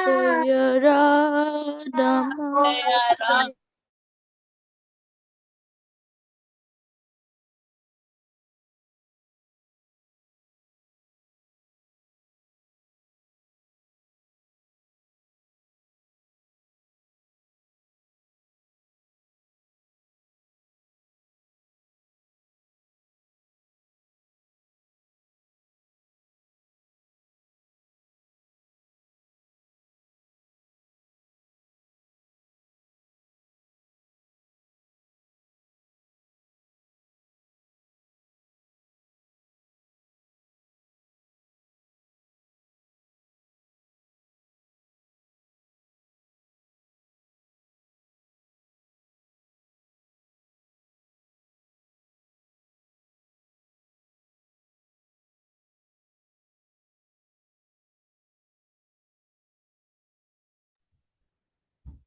Jaya Radha Madhava.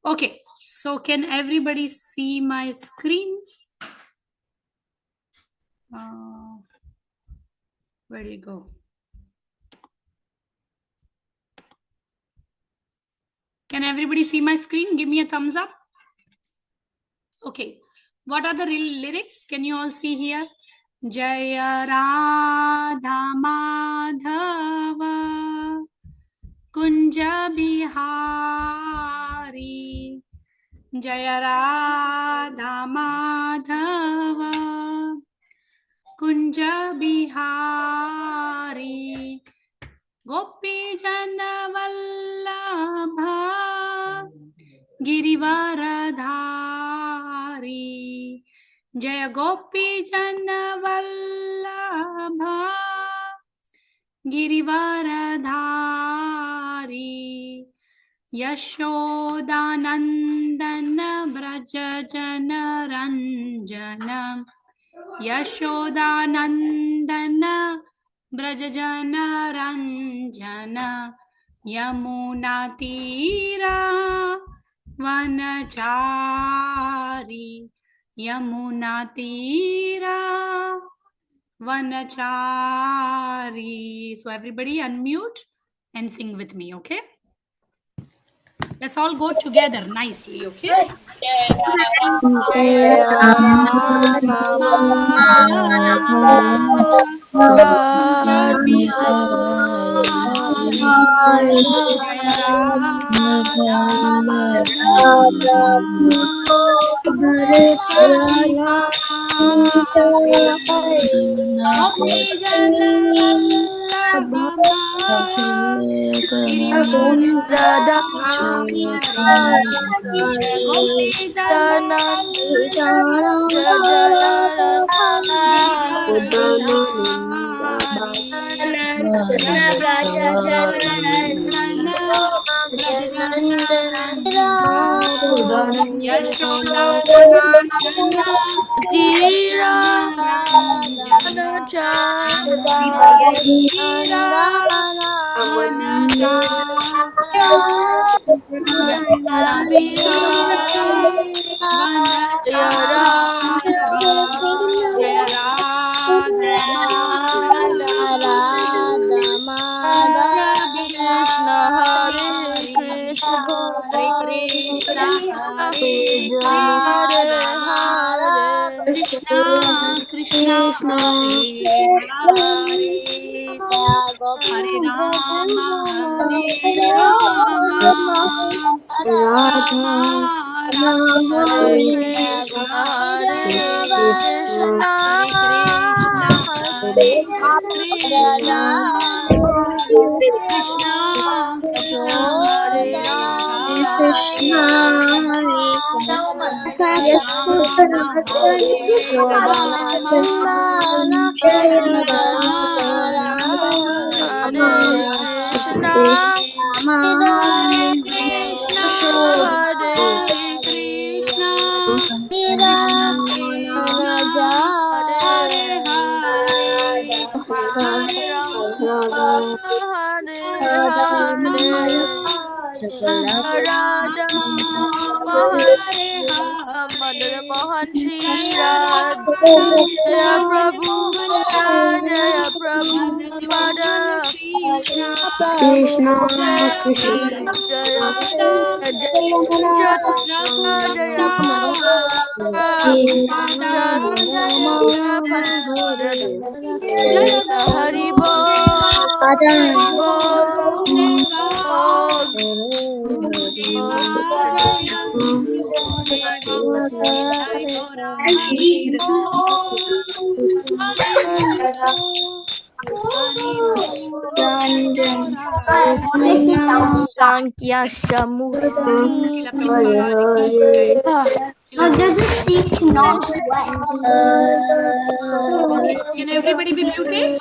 Okay, so can everybody see my screen? Where do you go? Can everybody see my screen? Give me a thumbs up. Okay, what are the real lyrics? Can you all see here? Jaya Radha Madhava Kunja Bihari Jaya Radha Madhava Kunja Bihari Gopi Jana Vallabha Girivaradhari Jaya Gopi Jana Vallabha Girivaradhari Yashodanandana Braja Jana Ranjana Yashodanandana Brajajana Ranjana Yamuna Tira Vanachari Yamuna Tira Vanachari. So everybody unmute and sing with me, okay? Let's all go together nicely, okay? Jaya Radha Madhava Bihari Jaya Radha Gopi Jana Gopi Jana Krishna Hare Krishna Krishna Hare Hare Krishna Krishna Hare Hare Hare Rama Hare Rama Rama Rama Hare Hare Krishna Hare Krishna Hare Krishna Krishna Krishna Hare Krishna Hare Krishna Krishna Hare Krishna Hare Hare Hare Hare Radha Mahare Madan Mohan Shri Radha Jaya Prabhu Jaya Prabhu Pada Krishna Jaya Jaya Jaya Hari Sankhya Shamuni. There's a Sikh not Okay, can everybody be muted?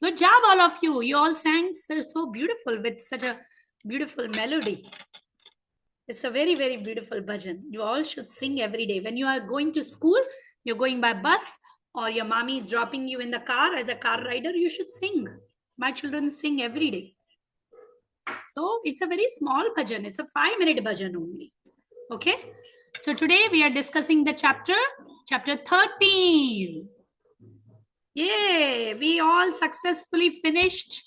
Good job, all of you. You all sang so beautiful with such a beautiful melody. It's a very, very beautiful bhajan. You all should sing every day. When you are going to school, you're going by bus, or your mommy is dropping you in the car as a car rider, you should sing. My children sing every day. So it's a very small bhajan. It's a 5-minute bhajan only. Okay. So today we are discussing the chapter 13. Yay! We all successfully finished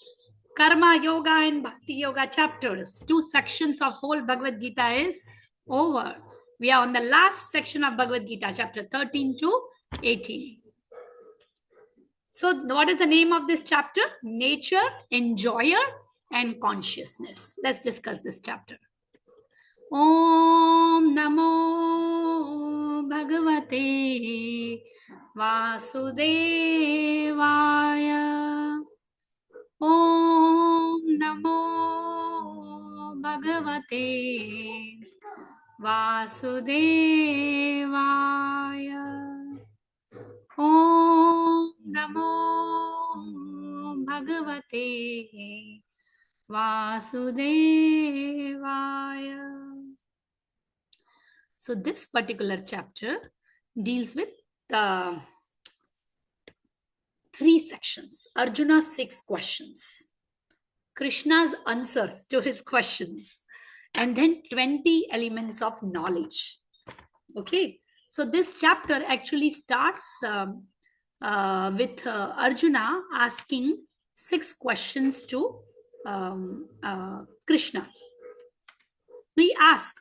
Karma Yoga and Bhakti Yoga chapters. 2 sections of whole Bhagavad Gita is over. We are on the last section of Bhagavad Gita, chapter 13 to 18. So what is the name of this chapter? Nature, Enjoyer, and Consciousness. Let's discuss this chapter. Om Namo Bhagavate Vasudevaya. Om Namo Bhagavate Vasudevaya. Om Namo Bhagavate Vasudevaya. So this particular chapter deals with the 3 sections. Arjuna's 6 questions, Krishna's answers to his questions, and then 20 elements of knowledge. Okay, so this chapter actually starts with Arjuna asking 6 questions to Krishna. We ask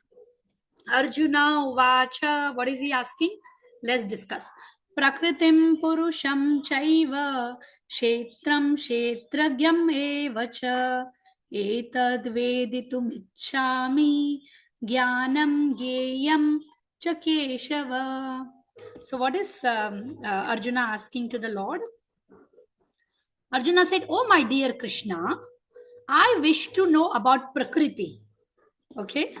Arjuna Vacha. What is he asking? Let's discuss. Prakritim Purusham Chaiva Kshetram Kshetragyam Evacha Etad Veditum Ichchami Jnanam Gyeyam Cha Keshava. So what is Arjuna asking to the Lord? Arjuna said, "Oh my dear Krishna, I wish to know about Prakriti." Okay.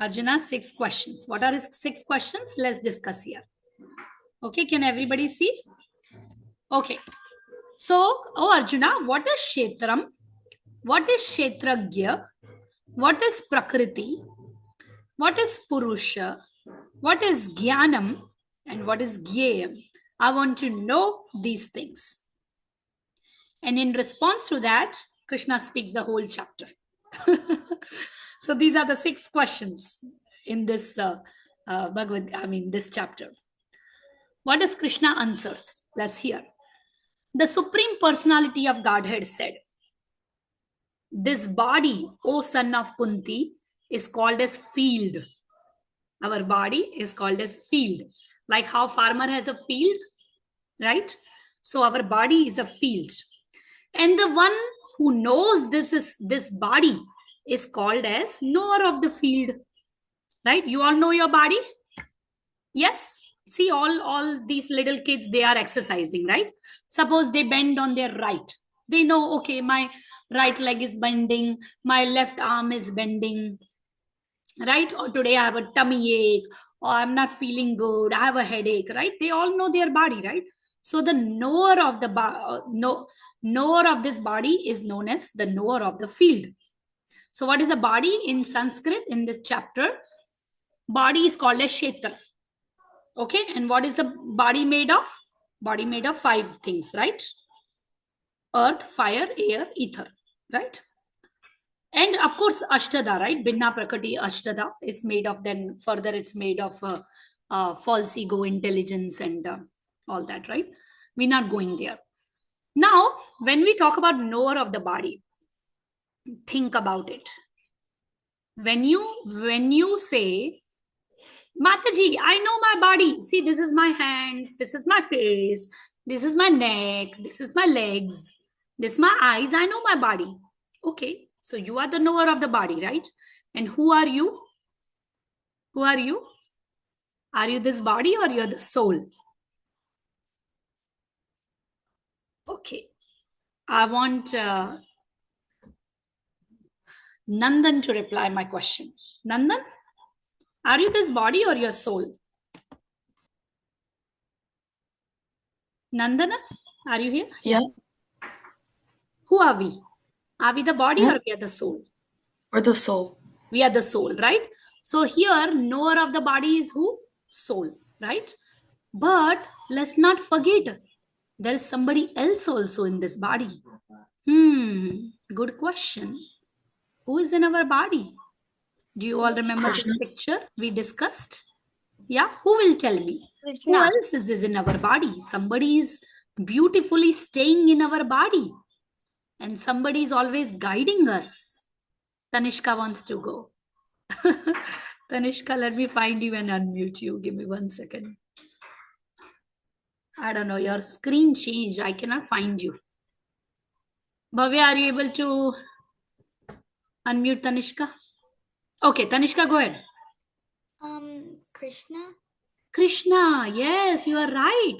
Arjuna, 6 questions. What are his 6 questions? Let's discuss here. Okay, can everybody see? Okay. So, oh Arjuna, what is Kshetram? What is Kshetragya? What is Prakriti? What is Purusha? What is Jnanam? And what is Gyeyam? I want to know these things. And in response to that, Krishna speaks the whole chapter. So these are the 6 questions in this this chapter. What does Krishna answers? Let's hear. The Supreme Personality of Godhead said, "This body, O son of Kunti, is called as field." Our body is called as field. Like how farmer has a field, right? So our body is a field. And the one who knows this body is called as knower of the field, right? You all know your body? Yes. See, all these little kids, they are exercising, right? Suppose they bend on their right. They know, okay, my right leg is bending, my left arm is bending, right? Or today I have a tummy ache, or I'm not feeling good, I have a headache, right? They all know their body, right? So the knower of the knower of this body is known as the knower of the field. So what is the body in Sanskrit in this chapter? Body is called as Kshetra. Okay, and what is the body made of? Body made of 5 things, right? earth, fire, air, ether, right? And of course, Ashtada, right? Binna Prakriti Ashtada is made of, then further it's made of false ego, intelligence, and all that, right? We're not going there. Now, when we talk about knower of the body, think about it. When you say, Mataji, I know my body. See, this is my hands, this is my face, this is my neck, this is my legs, this is my eyes. I know my body. Okay, so you are the knower of the body, right? And who are you? Who are you? Are you this body or you're the soul? Okay, I want Nandan to reply my question. Nandan, are you this body or your soul? Nandana, are you here? Yeah. Who are we? Are we the body Yeah. or we are the soul? Or the soul. We are the soul, right? So here, knower of the body is who? Soul, right? But let's not forget, there is somebody else also in this body. Good question. Who is in our body? Do you all remember this Krishna. picture we discussed? Yeah, who will tell me? Who Krishna. else is in our body? Somebody is beautifully staying in our body, and somebody is always guiding us. Tanishka wants to go. Tanishka, let me find you and unmute you. Give me 1 second. I don't know, your screen changed. I cannot find you. Bhavya, are you able to unmute Tanishka? Okay, Tanishka, go ahead. Krishna. Krishna, yes, you are right.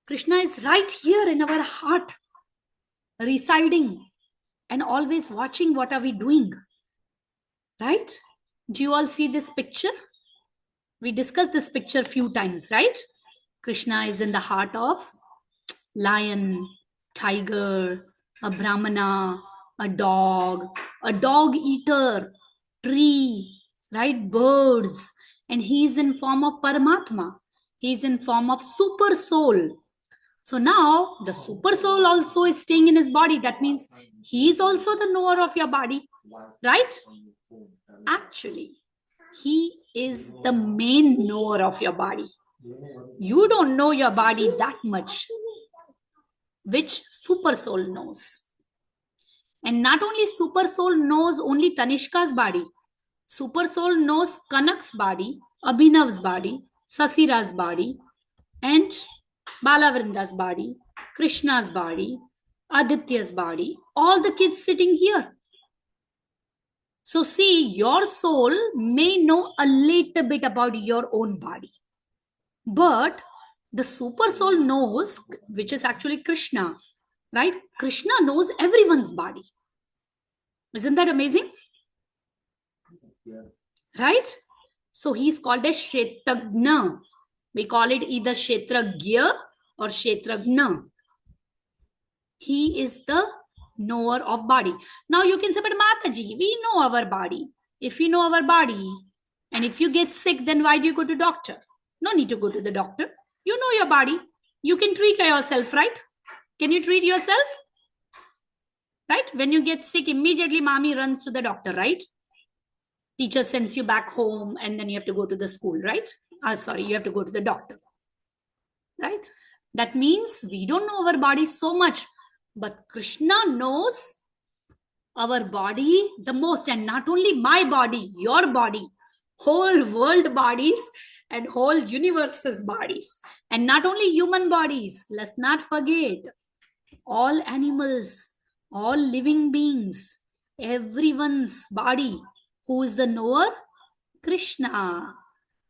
Krishna is right here in our heart, residing and always watching what are we doing. Right? Do you all see this picture? We discussed this picture few times, right? Krishna is in the heart of lion, tiger, a brahmana, a dog eater, tree, right? Birds. And he is in form of Paramatma. He is in form of super soul. So now the super soul also is staying in his body. That means he is also the knower of your body, right? Actually, he is the main knower of your body. You don't know your body that much, which super soul knows. And not only super soul knows only Tanishka's body, super soul knows Kanak's body, Abhinav's body, Sasira's body, and Balavrinda's body, Krishna's body, Aditya's body, all the kids sitting here. So see, your soul may know a little bit about your own body, but the super soul knows, which is actually Krishna, right? Krishna knows everyone's body. Isn't that amazing? Right? So he's called as Kshetragna. We call it either Kshetragya or Kshetragna. He is the knower of body. Now you can say, but Mataji, we know our body. If you know our body, and if you get sick, then why do you go to doctor? No need to go to the doctor. You know your body. You can treat yourself, right? Can you treat yourself? Right? When you get sick, immediately mommy runs to the doctor, right? Teacher sends you back home and then you have to go to the school, right? You have to go to the doctor, right? That means we don't know our body so much, but Krishna knows our body the most. And not only my body, your body, whole world bodies and whole universe's bodies. And not only human bodies, let's not forget, all animals, all living beings, everyone's body. Who is the knower? Krishna.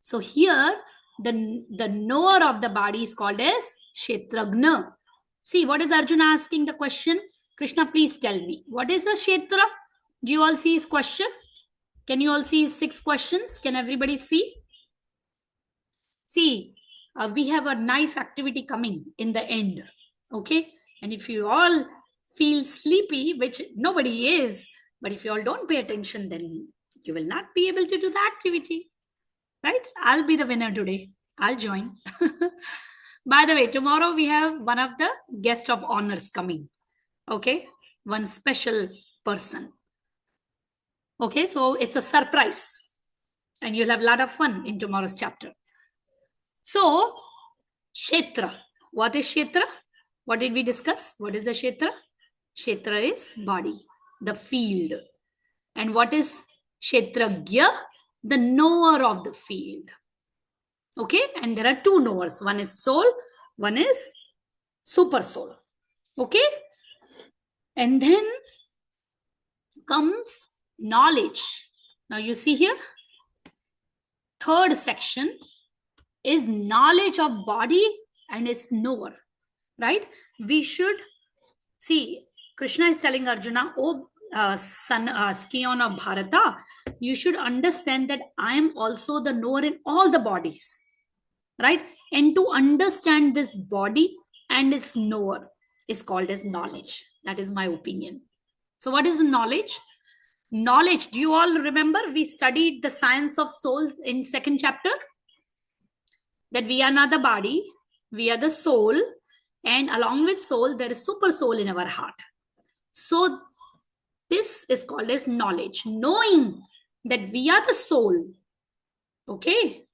So here, the knower of the body is called as Kshetragna. See, what is Arjuna asking the question? Krishna, please tell me, what is a Kshetra? Do you all see his question? Can you all see his 6 questions? Can everybody see? See, we have a nice activity coming in the end. Okay? And if you all feel sleepy, which nobody is, but if you all don't pay attention, then you will not be able to do the activity. Right? I'll be the winner today. I'll join. By the way, tomorrow we have one of the guest of honors coming. Okay, one special person. Okay, so it's a surprise, and you'll have a lot of fun in tomorrow's chapter. So, Kshetra. What is Kshetra? What did we discuss? What is the Kshetra? Kshetra is body, the field. And what is Kshetragya? The knower of the field. Okay, and there are two knowers. One is soul, one is super soul. Okay, and then comes knowledge. Now you see here, third section is knowledge of body and its knower, right? We should see, Krishna is telling Arjuna, oh son, scion of Bharata, you should understand that I am also the knower in all the bodies, right? And to understand this body and its knower is called as knowledge. That is my opinion. So what is the knowledge? Knowledge, do you all remember we studied the science of souls in second chapter? That we are not the body, we are the soul, and along with soul there is super soul in our heart. So this is called as knowledge, knowing that we are the soul. Okay,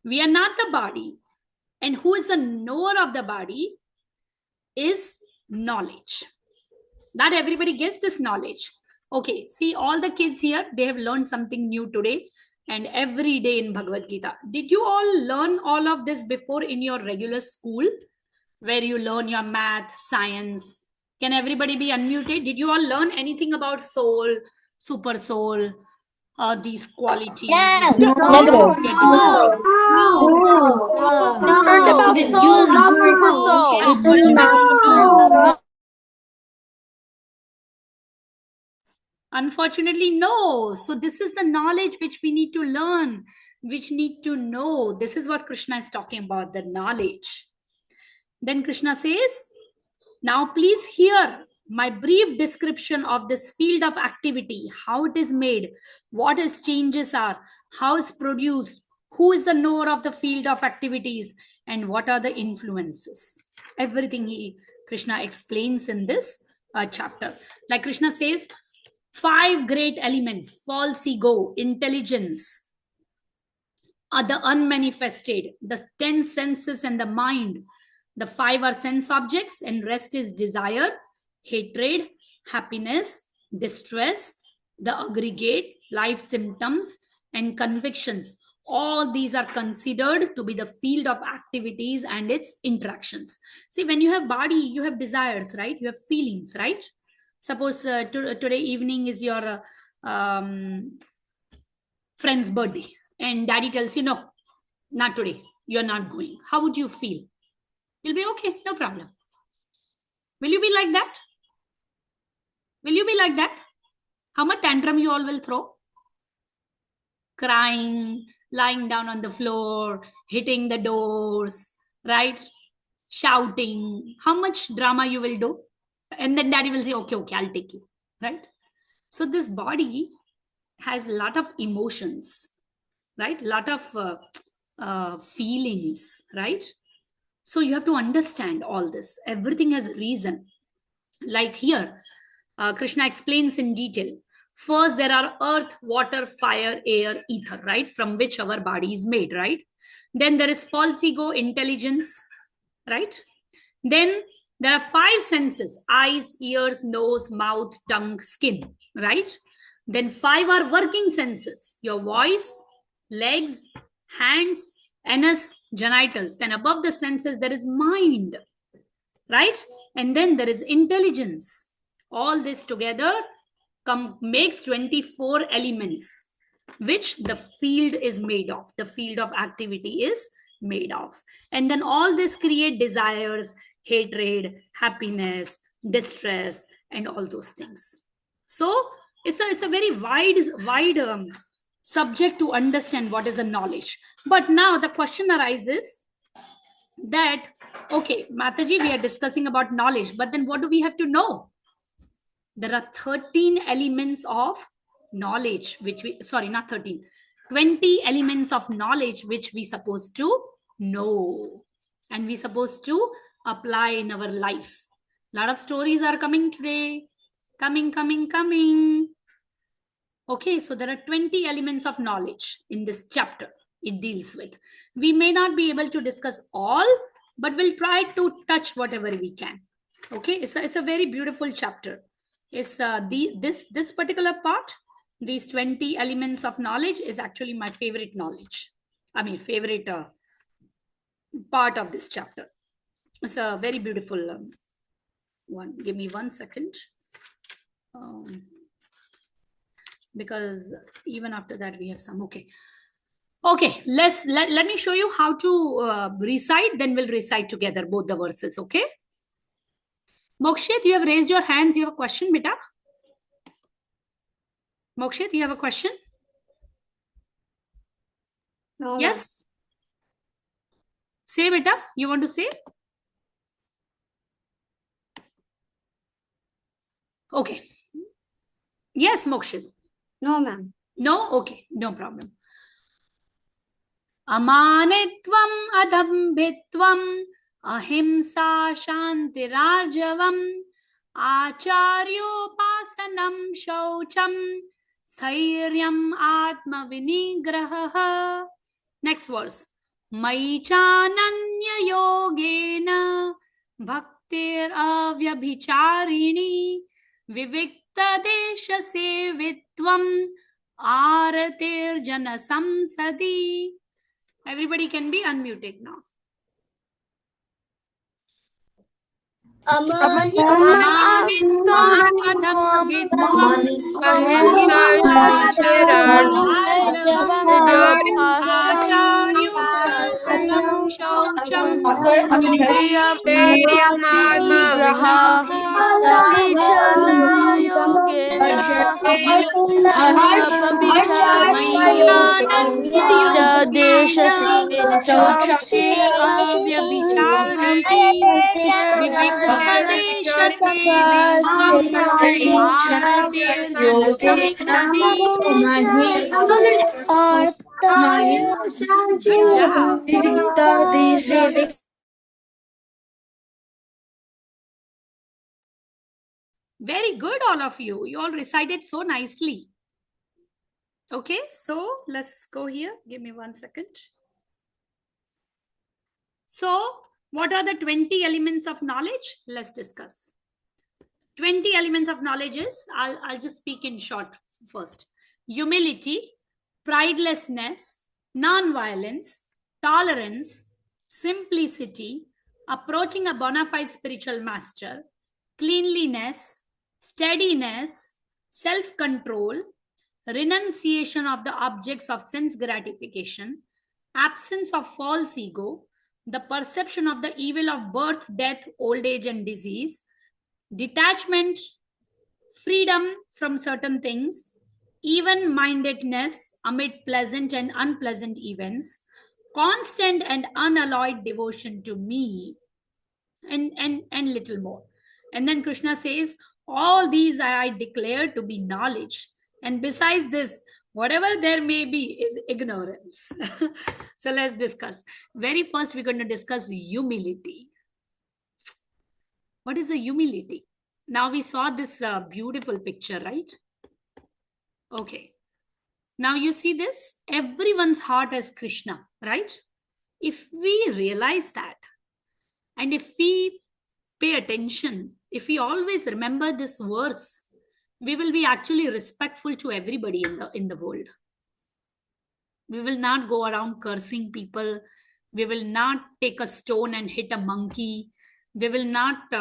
we are not the body, and who is the knower of the body is knowledge. Not everybody gets this knowledge. Okay, see, all the kids here, they have learned something new today and every day in Bhagavad Gita. Did you all learn all of this before in your regular school where you learn your math, science? Can everybody be unmuted? Did you all learn anything about soul, super soul, these qualities? No. No. Learned about No. soul, not super soul. No. Unfortunately, no. So this is the knowledge which we need to learn, which need to know. This is what Krishna is talking about, the knowledge. Then Krishna says, now please hear my brief description of this field of activity, how it is made, what its changes are, how it's produced, who is the knower of the field of activities, and what are the influences. Everything Krishna explains in this chapter. Like Krishna says, 5 great elements: false ego, intelligence, the unmanifested, the 10 senses and the mind. The 5 are sense objects, and rest is desire, hatred, happiness, distress, the aggregate, life symptoms, and convictions. All these are considered to be the field of activities and its interactions. See, when you have body, you have desires, right? You have feelings, right? Suppose today evening is your friend's birthday, and daddy tells you, no, not today, you're not going. How would you feel? You'll be okay, no problem. Will you be like that? Will you be like that? How much tantrum you all will throw? Crying, lying down on the floor, hitting the doors, right? Shouting. How much drama you will do? And then daddy will say, okay, I'll take you, right? So this body has a lot of emotions, right? A lot of feelings, right? So you have to understand all this. Everything has a reason. Like here, Krishna explains in detail. First, there are earth, water, fire, air, ether, right? From which our body is made, right? Then there is false ego, intelligence, right? Then there are 5 senses: eyes, ears, nose, mouth, tongue, skin, right? Then 5 are working senses: your voice, legs, hands, anus, genitals. Then above the senses, there is mind, right? And then there is intelligence. All this together makes 24 elements, which the field is made of. The field of activity is made of. And then all this create desires, hatred, happiness, distress, and all those things. So it's a very wide subject to understand what is a knowledge. But now the question arises that, okay, Mataji, we are discussing about knowledge, but then what do we have to know? There are 13 elements of knowledge, which we, sorry, not 13, 20 elements of knowledge which we supposed to know and we supposed to apply in our life. Lot of stories are coming today. Coming. Okay, so there are 20 elements of knowledge in this chapter it deals with. We may not be able to discuss all, but we'll try to touch whatever we can. Okay, it's a very beautiful chapter. It's this particular part, these 20 elements of knowledge is actually my favorite knowledge. I mean, favorite part of this chapter. It's a very beautiful one. Give me 1 second. Because even after that we have some. Okay, let me show you how to recite, then we'll recite together both the verses. Okay, Mokshit, you have raised your hands. You have a question, beta? Mokshit, you have a question? No, Yes, say, beta, you want to say? Okay, yes, Mokshit. no, ma'am. No, okay, no problem. अमानित्वम् अदम्भित्वम् अहिंसा शान्तिरार्जवम् आचार्योपासनं शौचं स्थैर्यम् आत्मविनिग्रहः. Next verse. मयि चानन्ययोगेन भक्तिरव्यभिचारिणी विविक्तदेशसेवित्वम् आरतिर्जनसंसदि. Everybody can be unmuted now. Very good, all of you. You all recited so nicely. Okay, so let's go here. Give me 1 second. So, what are the 20 elements of knowledge? Let's discuss. 20 elements of knowledge is, I'll just speak in short first. Humility, pridelessness, non-violence, tolerance, simplicity, approaching a bona fide spiritual master, cleanliness, steadiness, self-control, renunciation of the objects of sense gratification, absence of false ego, the perception of the evil of birth, death, old age, and disease, detachment, freedom from certain things, even-mindedness amid pleasant and unpleasant events, constant and unalloyed devotion to me, and little more. And then Krishna says, all these I declare to be knowledge. And besides this, whatever there may be is ignorance. So let's discuss. Very first, we're going to discuss humility. What is the humility? Now we saw this beautiful picture, right? Okay. Now you see this? Everyone's heart is Krishna, right? If we realize that, and if we pay attention, if we always remember this verse, we will be actually respectful to everybody in the world. We will not go around cursing people. We will not take a stone and hit a monkey. We will not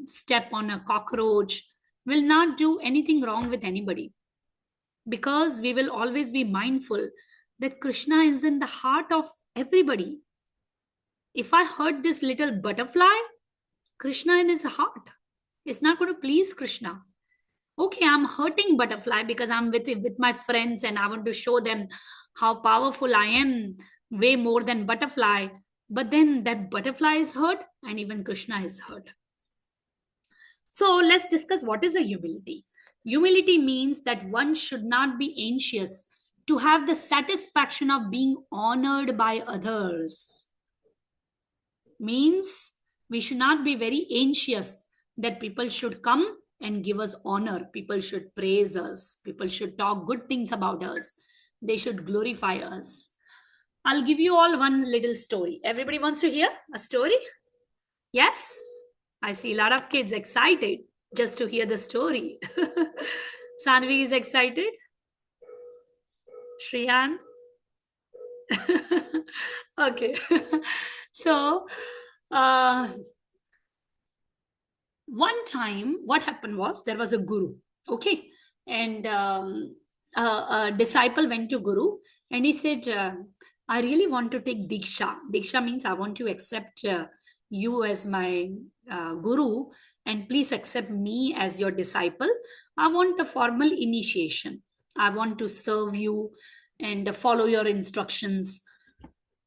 step on a cockroach. We will not do anything wrong with anybody. Because we will always be mindful that Krishna is in the heart of everybody. If I hurt this little butterfly, Krishna in his heart is not going to please Krishna. Okay, I'm hurting butterfly because I'm with my friends and I want to show them how powerful I am, way more than butterfly. But then that butterfly is hurt and even Krishna is hurt. So let's discuss what is a humility. Humility means that one should not be anxious to have the satisfaction of being honored by others. Means we should not be very anxious that people should come and give us honor. People should praise us. People should talk good things about us. They should glorify us. I'll give you all one little story. Everybody wants to hear a story? Yes? I see a lot of kids excited just to hear the story. Sanvi is excited. Shriyan? Okay. So, one time, what happened was there was a guru, okay? And a disciple went to Guru and he said, I really want to take Diksha. Diksha means I want to accept you as my guru, and please accept me as your disciple. I want a formal initiation. I want to serve you and follow your instructions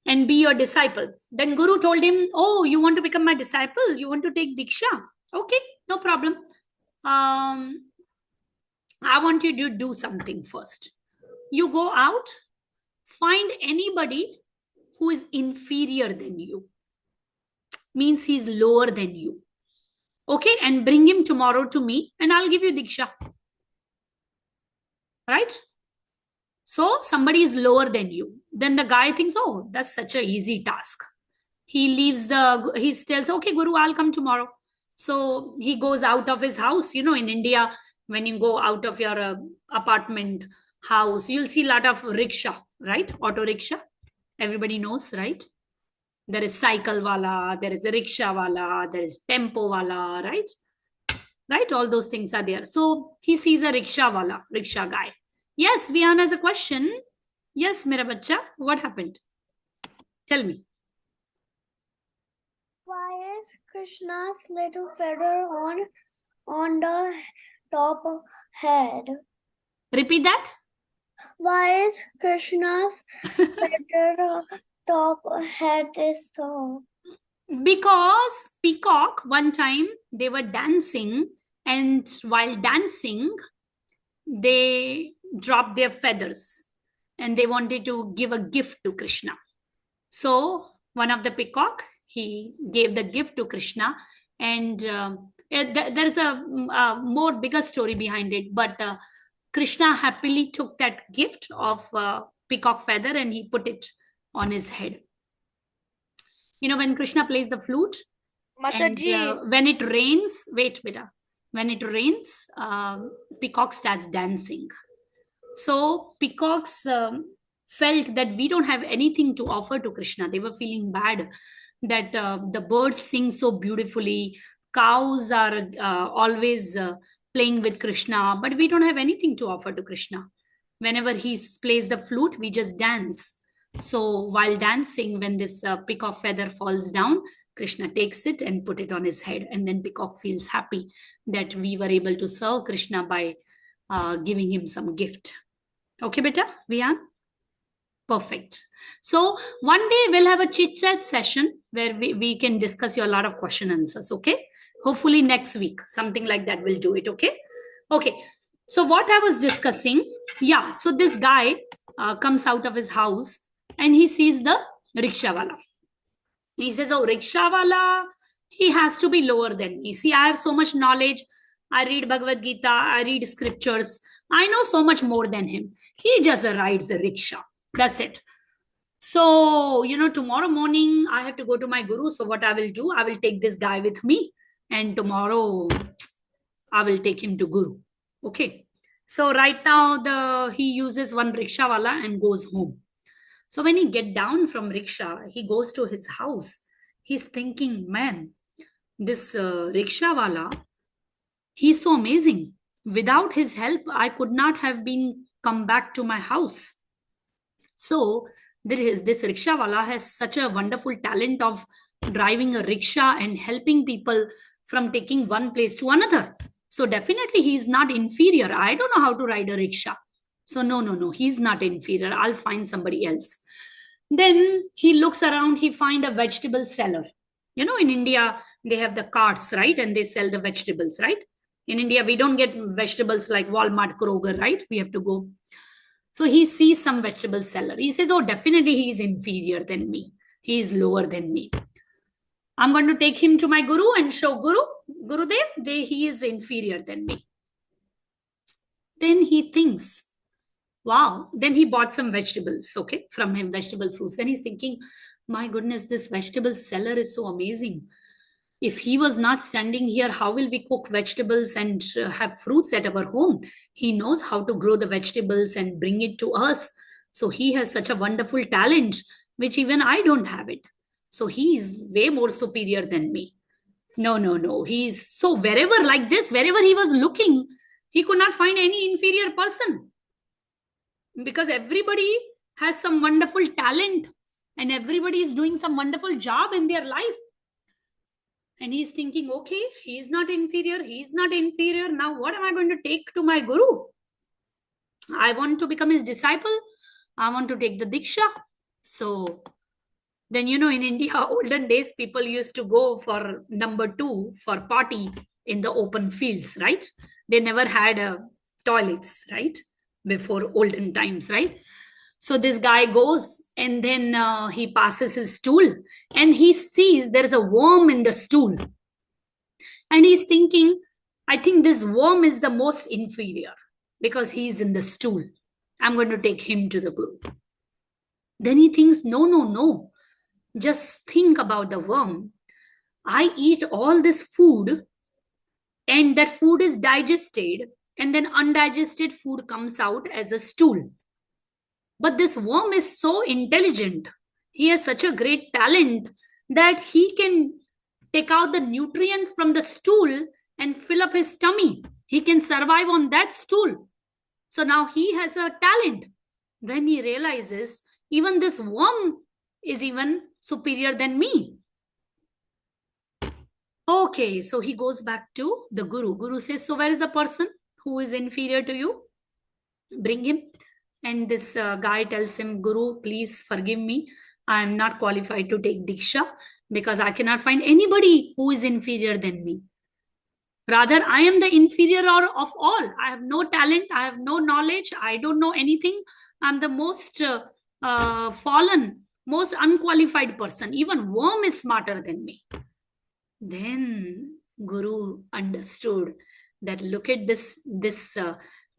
and be your disciple. Then Guru told him, oh, you want to become my disciple? You want to take Diksha? Okay, no problem. I want you to do something first. You go out, find anybody who is inferior than you, means he's lower than you. Okay, and bring him tomorrow to me and I'll give you Diksha. Right? So somebody is lower than you. Then the guy thinks, oh, that's such an easy task. He tells, okay, Guru, I'll come tomorrow. So he goes out of his house. You know, in India, when you go out of your apartment house, you'll see a lot of rickshaw, right? Auto rickshaw. Everybody knows, right? There is cycle wala, there is a rickshaw wala, there is tempo wala, right? Right? All those things are there. So he sees a rickshaw wala, rickshaw guy. Yes, Vian has a question. Yes, mera bacha, what happened? Tell me. Why is Krishna's little feather on the top head? Repeat that. Why is Krishna's feather top head is so? Because peacock, one time they were dancing, and while dancing, they dropped their feathers and they wanted to give a gift to Krishna. So one of the peacock, he gave the gift to Krishna, and there's a more bigger story behind it, but Krishna happily took that gift of peacock feather and he put it on his head. You know, when Krishna plays the flute, and when it rains, wait, beta, when it rains, peacock starts dancing. So peacocks felt that we don't have anything to offer to Krishna. They were feeling bad that the birds sing so beautifully, cows are always playing with Krishna, but we don't have anything to offer to Krishna. Whenever he plays the flute, we just dance. So while dancing, when this peacock feather falls down, Krishna takes it and put it on his head, and then peacock feels happy that we were able to serve Krishna by giving him some gift. Okay, beta, Vian? Perfect. So one day we'll have a chit-chat session where we can discuss your lot of question answers, okay? Hopefully next week, something like that, we'll do it, okay? Okay, so what I was discussing, yeah, so this guy comes out of his house and he sees the rickshawala. He says, oh, rickshawala, he has to be lower than me. See, I have so much knowledge. I read Bhagavad Gita, I read scriptures. I know so much more than him. He just rides a rickshaw. That's it. So, you know, tomorrow morning I have to go to my guru. So what I will do, I will take this guy with me, and tomorrow I will take him to guru. Okay. So right now he uses one rickshawala and goes home. So when he get down from rickshaw, he goes to his house. He's thinking, man, this rickshawala, he's so amazing. Without his help, I could not have come back to my house. So this rickshawala has such a wonderful talent of driving a rickshaw and helping people from taking one place to another. So definitely he is not inferior. I don't know how to ride a rickshaw. So no, he's not inferior. I'll find somebody else. Then he looks around, he find a vegetable seller. You know, in India, they have the carts, right? And they sell the vegetables, right? In India, we don't get vegetables like Walmart, Kroger, right? We have to go. So he sees some vegetable seller. He says, oh, definitely he is inferior than me. He is lower than me. I'm going to take him to my Guru and show Gurudev, he is inferior than me. Then he thinks, wow. Then he bought some vegetables, okay, from him, vegetable fruits. Then he's thinking, my goodness, this vegetable seller is so amazing. If he was not standing here, how will we cook vegetables and have fruits at our home? He knows how to grow the vegetables and bring it to us. So he has such a wonderful talent, which even I don't have it. So he is way more superior than me. No. He's so wherever like this, wherever he was looking, he could not find any inferior person. Because everybody has some wonderful talent and everybody is doing some wonderful job in their life. And he's thinking, okay, he's not inferior. Now what am I going to take to my Guru? I want to become his disciple. I want to take the Diksha. So then, in India, olden days, people used to go for number 2 for party in the open fields, right? They never had toilets, right? Before olden times, right? So this guy goes and then he passes his stool and he sees there is a worm in the stool. And he's thinking, I think this worm is the most inferior because he's in the stool. I'm going to take him to the Guru. Then he thinks, no. Just think about the worm. I eat all this food and that food is digested and then undigested food comes out as a stool. But this worm is so intelligent. He has such a great talent that he can take out the nutrients from the stool and fill up his tummy. He can survive on that stool. So now he has a talent. Then he realizes even this worm is even superior than me. Okay, so he goes back to the Guru. Guru says, so where is the person who is inferior to you? Bring him. And this guy tells him, Guru, please forgive me. I am not qualified to take Diksha because I cannot find anybody who is inferior than me. Rather, I am the inferior of all. I have no talent. I have no knowledge. I don't know anything. I'm the most fallen, most unqualified person. Even worm is smarter than me. Then Guru understood that look at this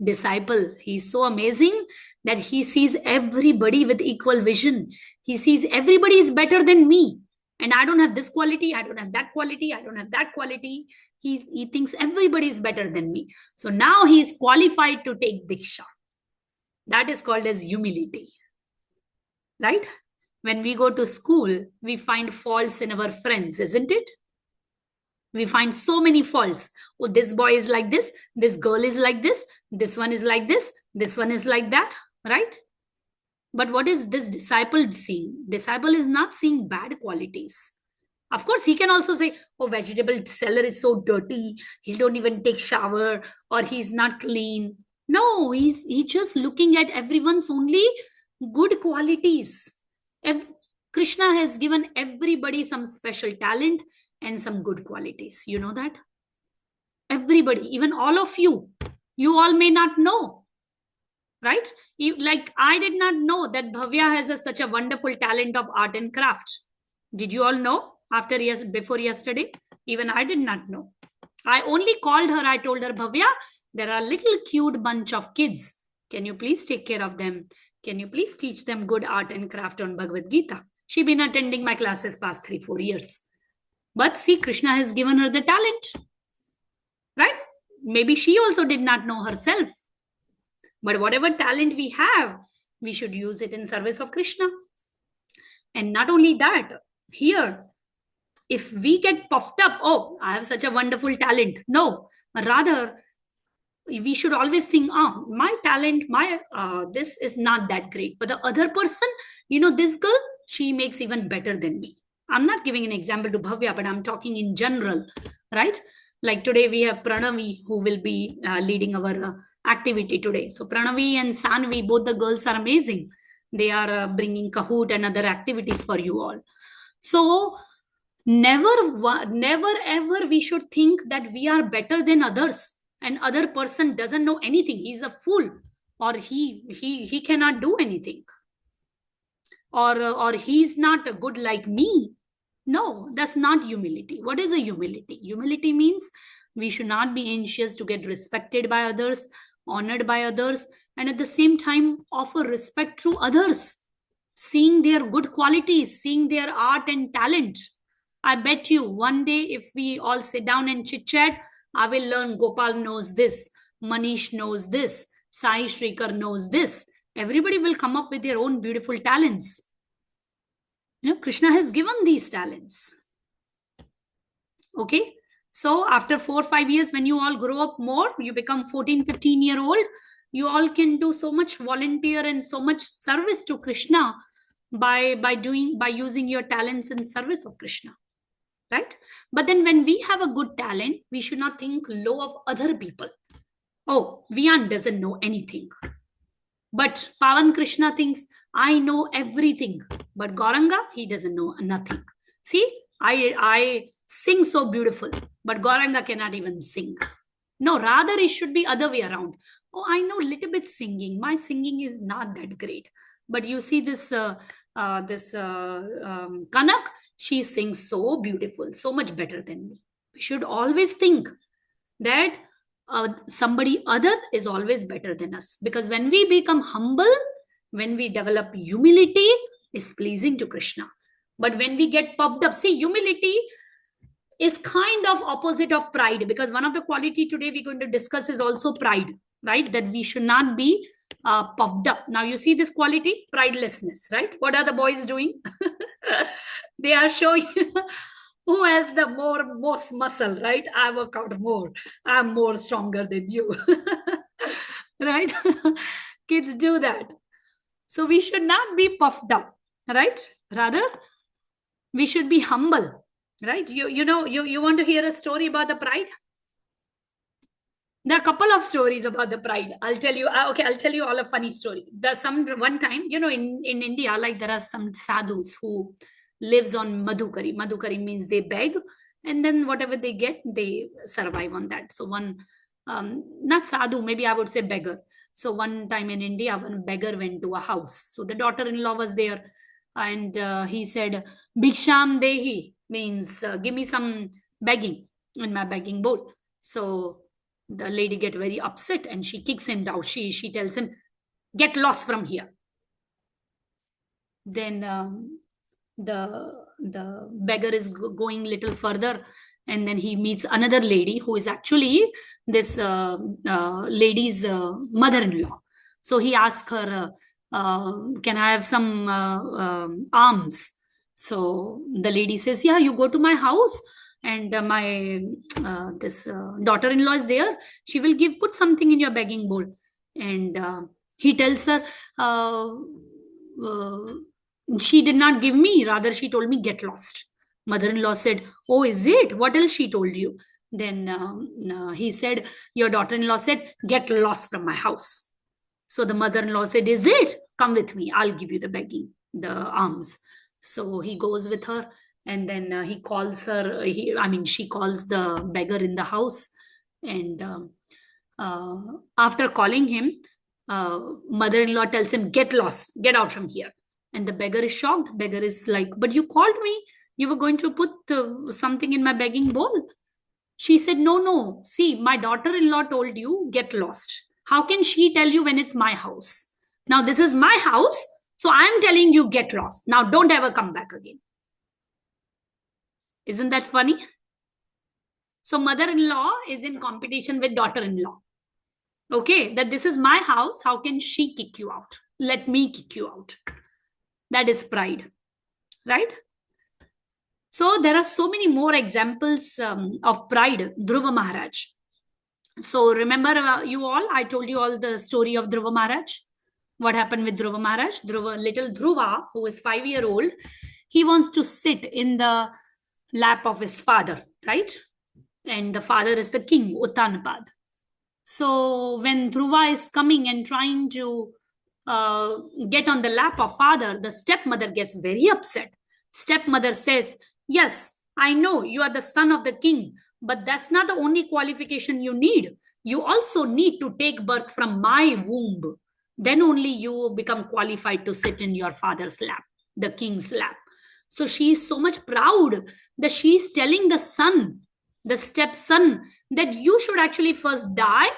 disciple. He's so amazing that he sees everybody with equal vision. He sees everybody is better than me. And I don't have this quality. I don't have that quality. I don't have that quality. He thinks everybody is better than me. So now he is qualified to take Diksha. That is called as humility. Right? When we go to school, we find faults in our friends, isn't it? We find so many faults. Oh, this boy is like this girl is like this one is like this one is like that, right? But what is this disciple seeing? Disciple is not seeing bad qualities. Of course, he can also say, oh, vegetable seller is so dirty, he don't even take shower, or he's not clean. No, he's just looking at everyone's only good qualities. Krishna has given everybody some special talent and some good qualities. You know that? Everybody, even all of you all may not know, right? Like I did not know that Bhavya has such a wonderful talent of art and craft. Did you all know before yesterday? Even I did not know. I only called her. I told her, Bhavya, there are a little cute bunch of kids. Can you please take care of them? Can you please teach them good art and craft on Bhagavad Gita? She's been attending my classes past 3-4 years. But see, Krishna has given her the talent, right? Maybe she also did not know herself. But whatever talent we have, we should use it in service of Krishna. And not only that, here, if we get puffed up, oh, I have such a wonderful talent. No, rather, we should always think, my talent, this is not that great. But the other person, this girl, she makes even better than me. I'm not giving an example to Bhavya, but I'm talking in general, right? Like today we have Pranavi who will be leading our activity today. So Pranavi and Sanvi, both the girls are amazing. They are bringing Kahoot and other activities for you all. So never ever we should think that we are better than others and other person doesn't know anything. He's a fool, or he cannot do anything, or he's not good like me. No, that's not humility. What is a humility? Humility means we should not be anxious to get respected by others, honored by others, and at the same time offer respect through others, seeing their good qualities, seeing their art and talent. I bet you one day if we all sit down and chit chat, I will learn Gopal knows this, Manish knows this, Sai Shrikar knows this. Everybody will come up with their own beautiful talents. Krishna has given these talents. Okay. So after 4 or 5 years, when you all grow up more, you become 14, 15-year-old, you all can do so much volunteer and so much service to Krishna by using your talents in service of Krishna. Right? But then when we have a good talent, we should not think low of other people. Oh, Vian doesn't know anything. But Pavan Krishna thinks, I know everything. But Gauranga, he doesn't know nothing. See, I sing so beautiful, but Gauranga cannot even sing. No, rather it should be other way around. Oh, I know little bit singing. My singing is not that great. But you see this Kanak, she sings so beautiful, so much better than me. We should always think that somebody other is always better than us, because when we become humble, when we develop humility, is pleasing to Krishna. But when we get puffed up, see, humility is kind of opposite of pride, because one of the quality today we're going to discuss is also pride, right? That we should not be puffed up. Now you see this quality, pridelessness, right? What are the boys doing? They are showing who has the most muscle, right? I work out more. I'm more stronger than you. Right? Kids do that. So we should not be puffed up, right? Rather, we should be humble, right? You want to hear a story about the pride? There are a couple of stories about the pride. I'll tell you. Okay, I'll tell you all a funny story. There's one time, in India, like there are some sadhus who lives on madhukari. Madhukari means they beg, and then whatever they get, they survive on that. So not sadhu, maybe I would say beggar. So one time in India, one beggar went to a house. So the daughter-in-law was there, and he said, "Bhiksham dehi," means give me some begging in my begging bowl. So the lady get very upset and she kicks him down. She tells him, "Get lost from here." Then the beggar is going little further, and then he meets another lady who is actually this lady's mother-in-law. So he asks her, "Can I have some alms?" So the lady says, "Yeah, you go to my house, and my this daughter-in-law is there. She will put something in your begging bowl." And he tells her, "She did not give me, rather she told me get lost." Mother-in-law said, "Oh, is it? What else she told you?" Then he said, "Your daughter-in-law said get lost from my house." So the mother-in-law said, "Is it? Come with me, I'll give you the alms." So he goes with her, and then he calls her, she calls the beggar in the house. And after calling him, mother-in-law tells him, "Get lost, get out from here." And the beggar is shocked. Beggar is like, "But you called me. You were going to put something in my begging bowl." She said, No. See, my daughter-in-law told you, get lost. How can she tell you when it's my house? Now, this is my house. So I'm telling you, get lost. Now, don't ever come back again." Isn't that funny? So mother-in-law is in competition with daughter-in-law. Okay, that this is my house. How can she kick you out? Let me kick you out. That is pride, right? So there are so many more examples of pride. Dhruva Maharaj. So remember you all, I told you all the story of Dhruva Maharaj. What happened with Dhruva Maharaj? Little Dhruva, who is 5-year-old, he wants to sit in the lap of his father, right? And the father is the king, Uttanapad. So when Dhruva is coming and trying to get on the lap of father, the stepmother gets very upset. Stepmother says, "Yes, I know you are the son of the king, but that's not the only qualification you need. You also need to take birth from my womb. Then only you will become qualified to sit in your father's lap, the king's lap." So she is so much proud that she is telling the son, the stepson, that you should actually first die,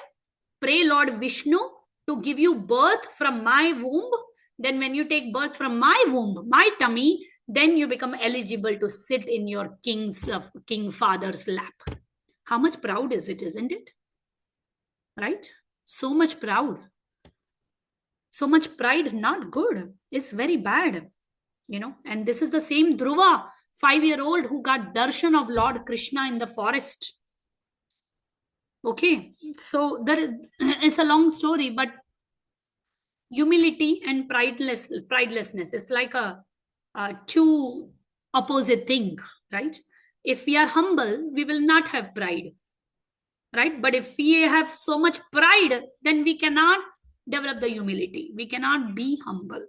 pray Lord Vishnu to give you birth from my womb. Then when you take birth from my womb, my tummy, then you become eligible to sit in your king father's lap. How much proud is it, isn't it? Right? So much proud. So much pride, not good. It's very bad. And this is the same Dhruva, 5-year-old, who got darshan of Lord Krishna in the forest. Okay, so it's a long story, but humility and pridelessness is like a two opposite thing, right? If we are humble, we will not have pride, right? But if we have so much pride, then we cannot develop the humility. We cannot be humble,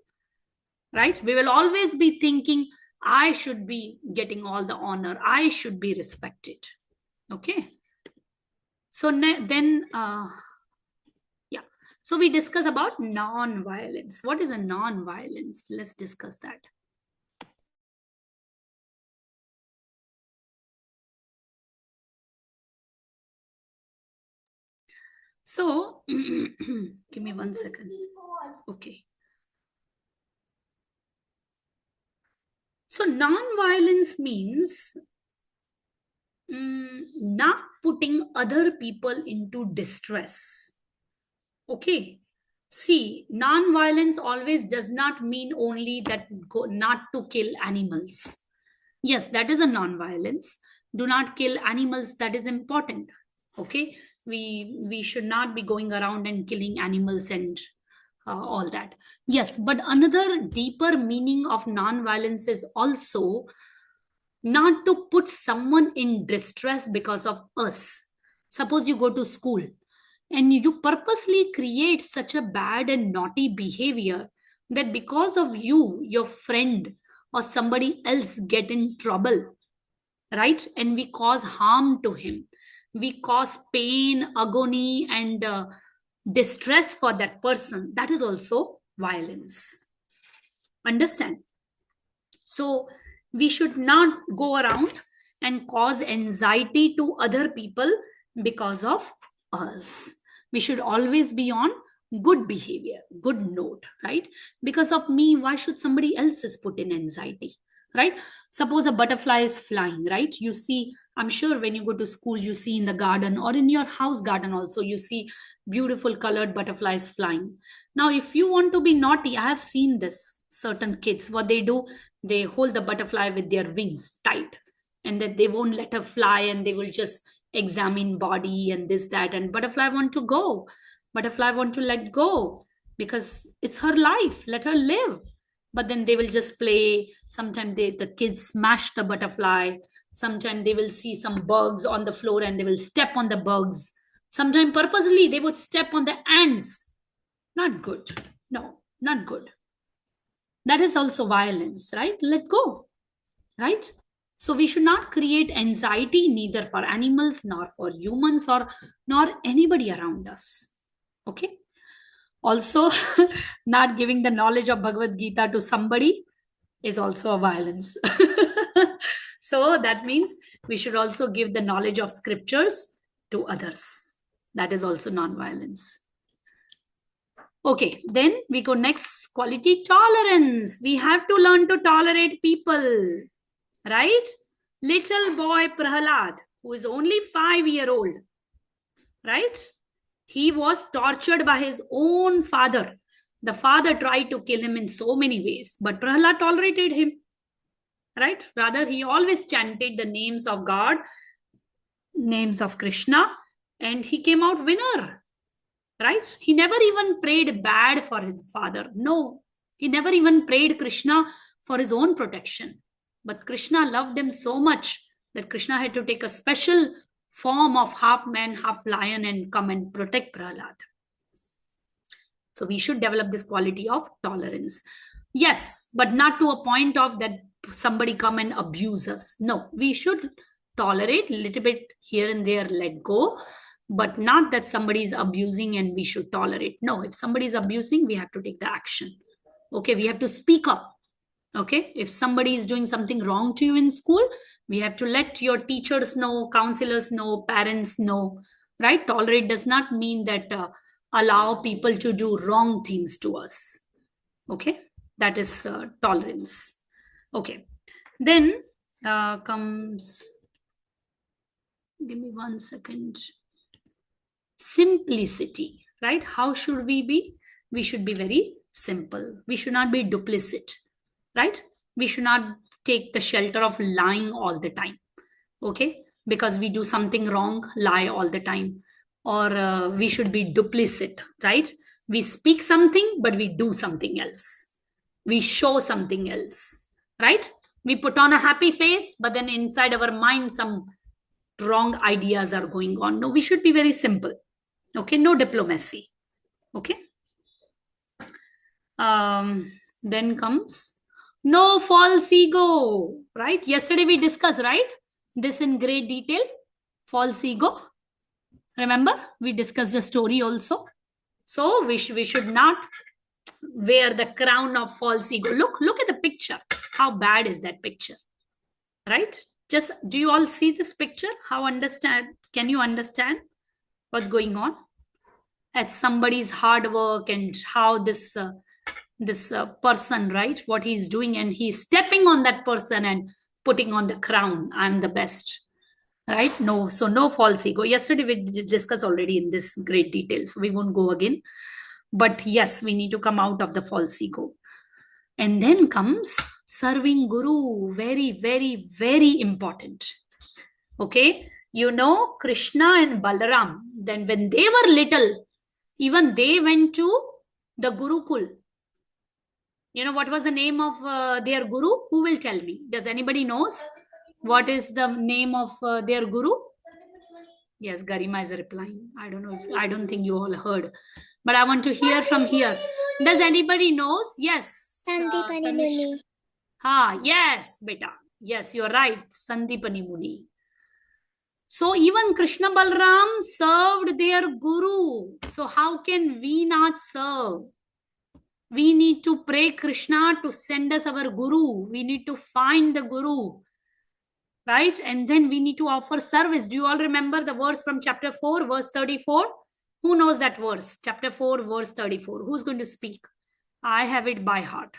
right? We will always be thinking, I should be getting all the honor. I should be respected. Okay. So then, so we discuss about non-violence. What is a non-violence? Let's discuss that. So, give me 1 second. Okay. So non-violence means not putting other people into distress. Okay. See, non-violence always does not mean only that not to kill animals. Yes, that is a non-violence. Do not kill animals. That is important. Okay. We should not be going around and killing animals and all that. Yes, but another deeper meaning of non-violence is also not to put someone in distress because of us. Suppose you go to school and you purposely create such a bad and naughty behavior that because of you, your friend or somebody else get in trouble, right? And we cause harm to him. We cause pain, agony, and distress for that person. That is also violence. Understand? So we should not go around and cause anxiety to other people because of us. We should always be on good behavior, good note, right? Because of me, why should somebody else is put in anxiety, right? Suppose a butterfly is flying, right? You see, I'm sure when you go to school, you see in the garden or in your house garden also, you see beautiful colored butterflies flying. Now, if you want to be naughty, I have seen this. Certain kids, what they do, they hold the butterfly with their wings tight, and then they won't let her fly, and they will just examine body and this, that, and butterfly want to go. Butterfly want to let go because it's her life. Let her live. But then they will just play. Sometimes the kids smash the butterfly. Sometimes they will see some bugs on the floor and they will step on the bugs. Sometimes purposely they would step on the ants. Not good. No, not good. That is also violence, right? Let go, right? So we should not create anxiety neither for animals nor for humans or nor anybody around us. Okay. Also, not giving the knowledge of Bhagavad Gita to somebody is also a violence. So that means we should also give the knowledge of scriptures to others. That is also non-violence. Okay, then we go next, quality tolerance. We have to learn to tolerate people, right? Little boy Prahalad, who is only 5-year-old, right? He was tortured by his own father. The father tried to kill him in so many ways, but Prahalad tolerated him, right? Rather, he always chanted the names of God, names of Krishna, and he came out winner. Right? He never even prayed bad for his father. No, he never even prayed Krishna for his own protection. But Krishna loved him so much that Krishna had to take a special form of half man, half lion and come and protect Prahlad. So we should develop this quality of tolerance. Yes, but not to a point of that somebody come and abuse us. No, we should tolerate a little bit here and there, let go. But not that somebody is abusing and we should tolerate. No, if somebody is abusing, we have to take the action. Okay, we have to speak up. Okay, if somebody is doing something wrong to you in school, we have to let your teachers know, counselors know, parents know, right? Tolerate does not mean that allow people to do wrong things to us. Okay, that is tolerance. Okay, then comes, give me 1 second, simplicity, right? How should we be? We should be very simple. We should not be duplicit, right? We should not take the shelter of lying all the time. Okay, because we do something wrong, lie all the time. Or we should be duplicit, right? We speak something but we do something else, we show something else, right? We put on a happy face but then inside our mind some wrong ideas are going on. No, we should be very simple. Okay, no diplomacy. Okay, then comes no false ego, right? Yesterday we discussed, right, this in great detail. False ego, remember we discussed the story also. So we should not wear the crown of false ego. Look at the picture. How bad is that picture, right? Just, do you all see this picture? How understand, can you understand what's going on at somebody's hard work, and how this person, right, what he's doing, and he's stepping on that person and putting on the crown, I'm the best, right? No, so no false ego. Yesterday we discussed already in this great detail, so we won't go again. But yes, we need to come out of the false ego. And then comes serving Guru. Very, very, very important. Okay, you know, Krishna and Balaram, then when they were little, even they went to the Gurukul. You know what was the name of their guru? Who will tell me? Does anybody knows what is the name of their guru? Yes, Garima is replying. I don't know if, I don't think you all heard, but I want to hear from here. Does anybody knows? Yes. Sandipani Muni. Yes, beta. Yes, you're right. Sandipani Muni. So even Krishna Balram served their guru. So how can we not serve? We need to pray Krishna to send us our guru. We need to find the guru, right? And then we need to offer service. Do you all remember the verse from chapter 4, verse 34? Who knows that verse? Chapter 4, verse 34. Who's going to speak? I have it by heart.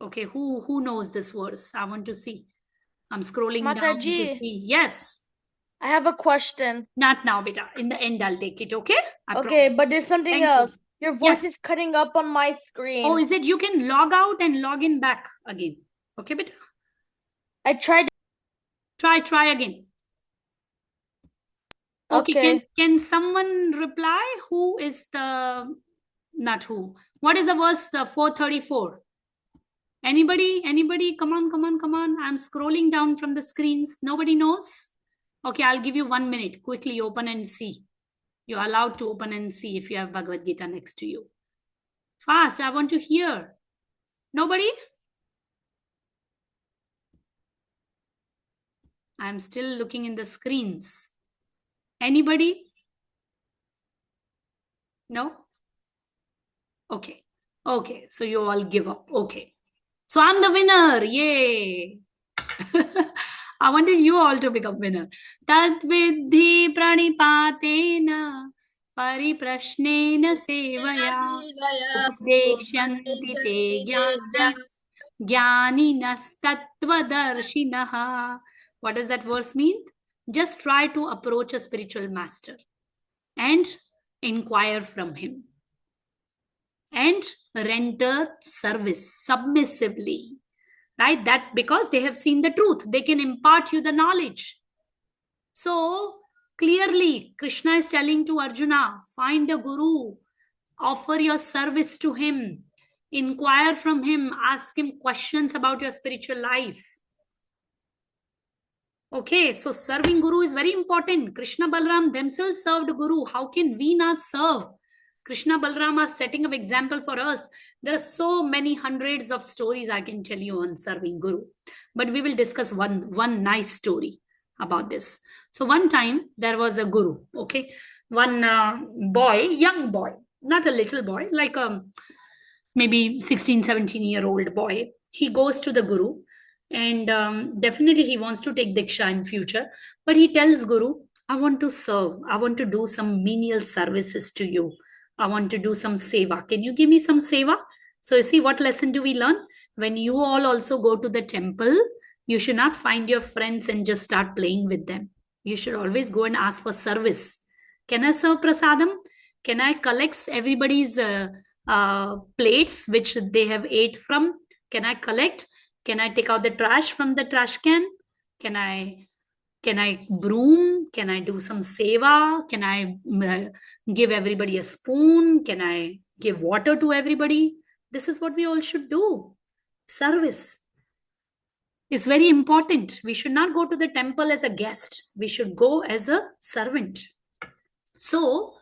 Okay, who knows this verse? I want to see. I'm scrolling down to see. Yes. I have a question. Not now, beta. In the end, I'll take it, okay? I Okay, promise. but there's something Thank you. else. Your voice Yes. is cutting up on my screen. Oh, is it? You can log out and log in back again. Okay, beta? I tried. Try again. Okay, Okay. can someone reply? Who is the, not who. What is the verse 434? Anybody? Come on. I'm scrolling down from the screens. Nobody knows? Okay, I'll give you 1 minute. Quickly open and see. You're allowed to open and see if you have Bhagavad Gita next to you. Fast, I want to hear. Nobody? I'm still looking in the screens. Anybody? No? Okay. Okay, so you all give up. Okay. So I'm the winner. Yay. I wanted you all to become winner. Tat vidhi pranipatena pariprashnena sevaya updeshyanti te jnaninas tattvadarshinah. What does that verse mean? Just try to approach a spiritual master and inquire from him and render service submissively, right? That because they have seen the truth, they can impart you the knowledge. So clearly Krishna is telling to Arjuna, find a guru, offer your service to him, inquire from him, ask him questions about your spiritual life. Okay, so serving guru is very important. Krishna Balram themselves served guru. How can we not serve? Krishna Balram are setting up example for us. There are so many hundreds of stories I can tell you on serving guru, but we will discuss one nice story about this. So one time there was a guru, okay, one boy, young boy, not a little boy, like maybe 16-17-year-old boy. he goes to the Guru, and definitely he wants to take Diksha in future. But he tells Guru, I want to serve. I want to do some menial services to you. I want to do some seva. Can you give me some seva? So you see, what lesson do we learn? When you all also go to the temple, you should not find your friends and just start playing with them. You should always go and ask for service. Can I serve prasadam? Can I collect everybody's plates which they have ate from? Can I collect? Can I take out the trash from the trash can? Can I broom? Can I do some seva? Can I give everybody a spoon? Can I give water to everybody? This is what we all should do. Service is very important. We should not go to the temple as a guest. We should go as a servant. So,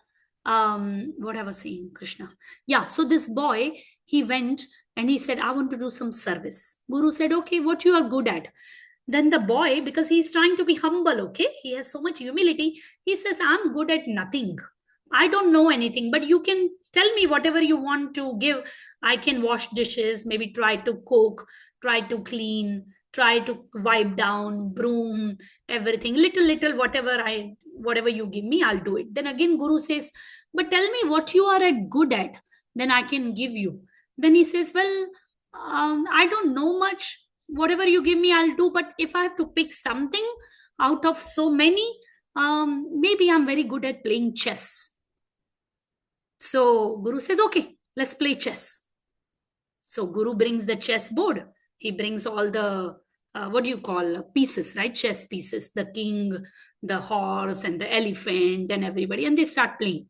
what I was saying, Krishna. Yeah, so this boy, he went and he said, I want to do some service. Guru said, okay, what you are good at? Then the boy, because he's trying to be humble, okay, he has so much humility, he says, I'm good at nothing. I don't know anything, but you can tell me whatever you want to give. I can wash dishes, maybe try to cook, try to clean, try to wipe down, broom, everything, little, whatever you give me, I'll do it. Then again, Guru says, but tell me what you are good at, then I can give you. Then he says, well, I don't know much. Whatever you give me, I'll do. But if I have to pick something out of so many, maybe I'm very good at playing chess. So Guru says, okay, let's play chess. So Guru brings the chess board. He brings all the, what do you call, pieces, right? Chess pieces, the king, the horse, and the elephant, and everybody. And they start playing.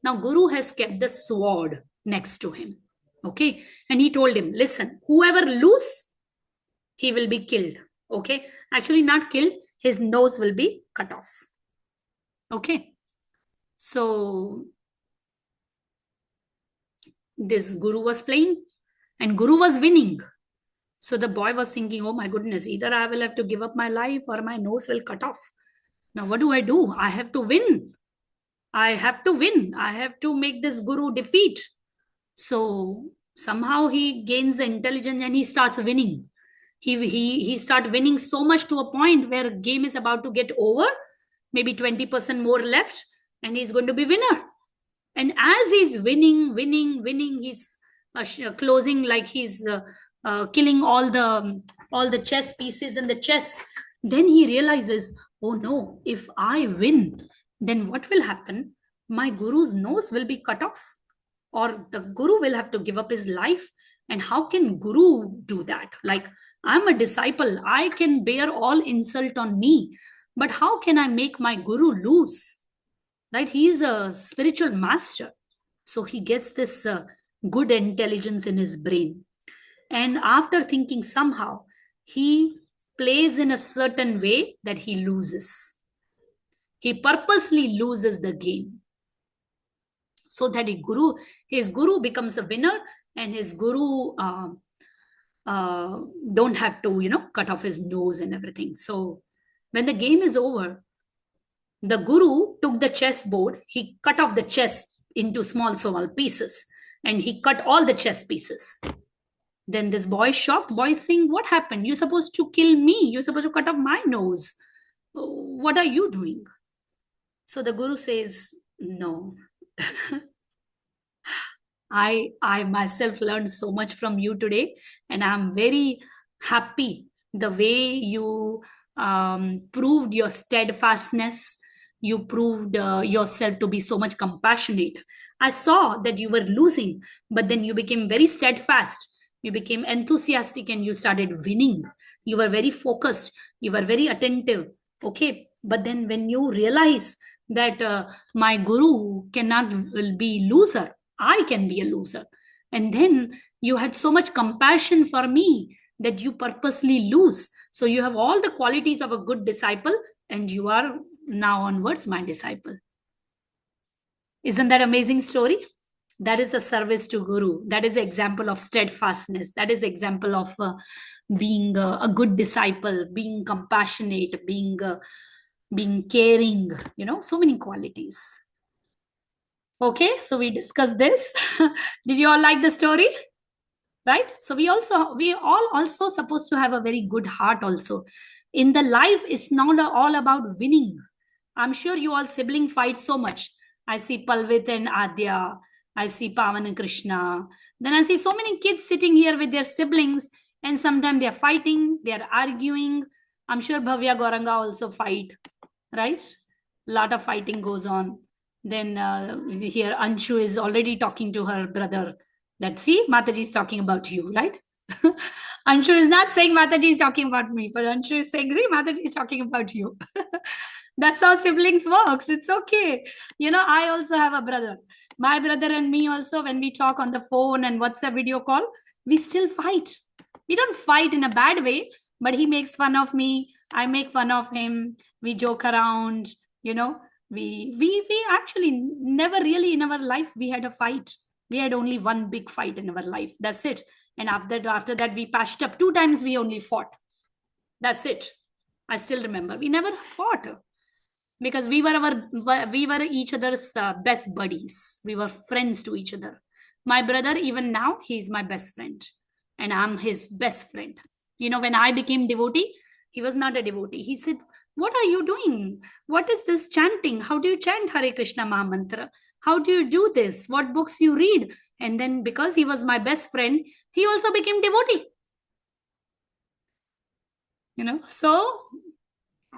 Now Guru has kept the sword next to him. Okay. And he told him, listen, whoever loses, he will be killed. Okay. Actually, not killed. His nose will be cut off. Okay. So this Guru was playing and Guru was winning. So the boy was thinking, oh my goodness, either I will have to give up my life or my nose will cut off. Now, what do? I have to win. I have to win. I have to make this Guru defeat. So somehow he gains the intelligence and he starts winning. He starts winning so much to a point where game is about to get over, maybe 20% more left, and he's going to be winner. And as he's winning, he's closing, like he's killing all the chess pieces in the chess. Then he realizes, oh no, if I win, then what will happen? My Guru's nose will be cut off, or the Guru will have to give up his life. And how can Guru do that? Like, I'm a disciple. I can bear all insult on me. But how can I make my Guru lose? Right? He is a spiritual master. So he gets this good intelligence in his brain. And after thinking, somehow, he plays in a certain way that he loses. He purposely loses the game, so that his Guru becomes a winner, and his Guru don't have to, cut off his nose and everything. So when the game is over, the Guru took the chess board, he cut off the chess into small pieces, and he cut all the chess pieces. Then this boy shocked, boy saying, what happened? You're supposed to kill me. You're supposed to cut off my nose. What are you doing? So the Guru says, no. I myself learned so much from you today, and I'm very happy the way you proved your steadfastness. You proved yourself to be so much compassionate. I saw that you were losing, but then you became very steadfast. You became enthusiastic and you started winning. You were very focused. You were very attentive. Okay. But then when you realize that my Guru cannot be loser, I can be a loser. And then you had so much compassion for me that you purposely lose. So you have all the qualities of a good disciple, and you are now onwards my disciple. Isn't that amazing story? That is a service to Guru. That is an example of steadfastness. That is an example of being a good disciple, being compassionate, being caring, so many qualities. Okay, so we discussed this. Did you all like the story? right? So we all also supposed to have a very good heart also. In the life, it's not all about winning. I'm sure you all sibling fight so much. I see Palvit and Adya. I see Pavan and Krishna. Then I see so many kids sitting here with their siblings, and sometimes they're fighting, they're arguing. I'm sure Bhavya Goranga also fight, right? A lot of fighting goes on. Then here Anshu is already talking to her brother. That see, Mataji is talking about you, right? Anshu is not saying Mataji is talking about me, but Anshu is saying, see, Mataji is talking about you. That's how siblings works. It's okay. You know, I also have a brother. My brother and me also, when we talk on the phone and WhatsApp video call, we still fight. We don't fight in a bad way, but he makes fun of me. I make fun of him. We joke around, you know. We actually never really in our life we had a fight. We had only one big fight in our life. That's it. And after that, we patched up 2 times. We only fought. That's it. I still remember. We never fought because we were each other's best buddies. We were friends to each other. My brother, even now, he's my best friend, and I'm his best friend. You know, when I became devotee, he was not a devotee. He said, "What are you doing? What is this chanting? How do you chant Hare Krishna Mahamantra? How do you do this? What books you read?" And then because he was my best friend, he also became devotee. You know, so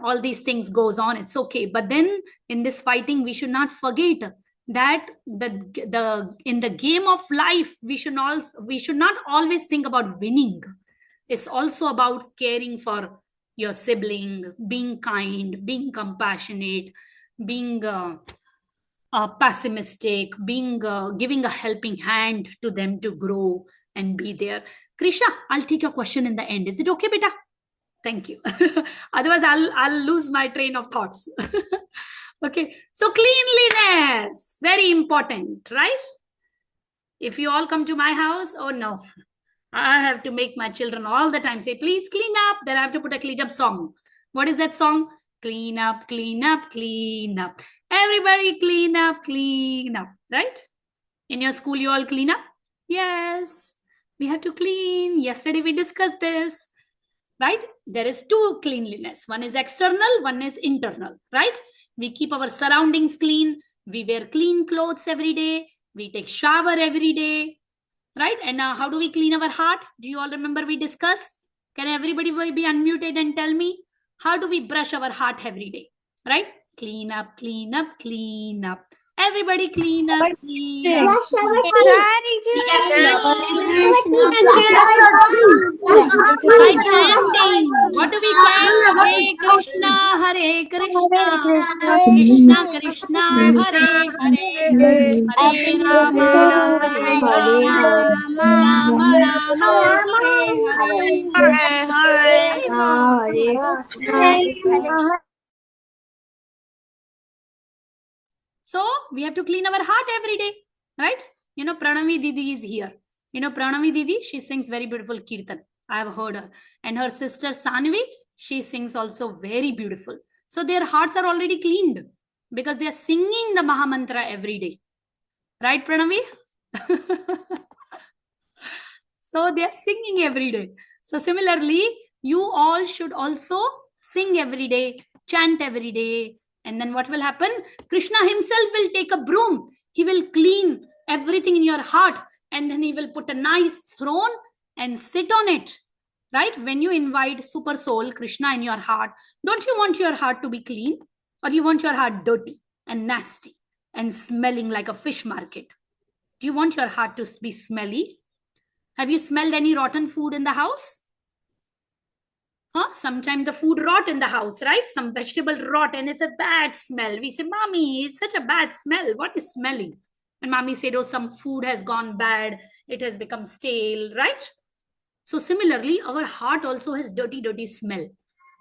all these things goes on, it's okay. But then in this fighting, we should not forget that the in the game of life, we should not always think about winning. It's also about caring for your sibling, being kind, being compassionate, being pessimistic, being giving a helping hand to them to grow and be there. Krisha, I'll take your question in the end. Is it okay, beta? Thank you. Otherwise, I'll lose my train of thoughts. Okay. So cleanliness, very important, right? If you all come to my house, oh no, I have to make my children all the time say, please clean up. Then I have to put a clean up song. What is that song? Clean up, clean up, clean up. Everybody clean up, right? In your school, you all clean up? Yes. We have to clean. Yesterday we discussed this. Right? There is two cleanliness. One is external, one is internal, right? We keep our surroundings clean. We wear clean clothes every day. We take shower every day, right? And now how do we clean our heart? Do you all remember we discussed? Can everybody be unmuted and tell me? How do we brush our heart every day, right? Clean up, clean up, clean up. Everybody clean up, clean up. Brush our teeth. By chanting. What do we chant? Hare Krishna, Hare Krishna, Krishna Krishna, Hare Hare, Hare Rama, Hare Rama, Rama Rama, Hare Hare. So we have to clean our heart every day, right? You know, Pranavi Didi is here. You know, Pranavi Didi, she sings very beautiful kirtan. I have heard her. And her sister Sanvi, she sings also very beautiful. So their hearts are already cleaned because they are singing the Mahamantra every day. Right, Pranavi? So they are singing every day. So similarly, you all should also sing every day, chant every day. And then what will happen? Krishna himself will take a broom. He will clean everything in your heart. And then he will put a nice throne and sit on it. Right? When you invite Super Soul, Krishna, in your heart, don't you want your heart to be clean? Or you want your heart dirty and nasty and smelling like a fish market? Do you want your heart to be smelly? Have you smelled any rotten food in the house? Sometimes the food rot in the house, right? Some vegetable rot and it's a bad smell. We say, Mommy, it's such a bad smell. What is smelling? And Mommy said, oh, some food has gone bad. It has become stale, right? So similarly, our heart also has dirty, dirty smell,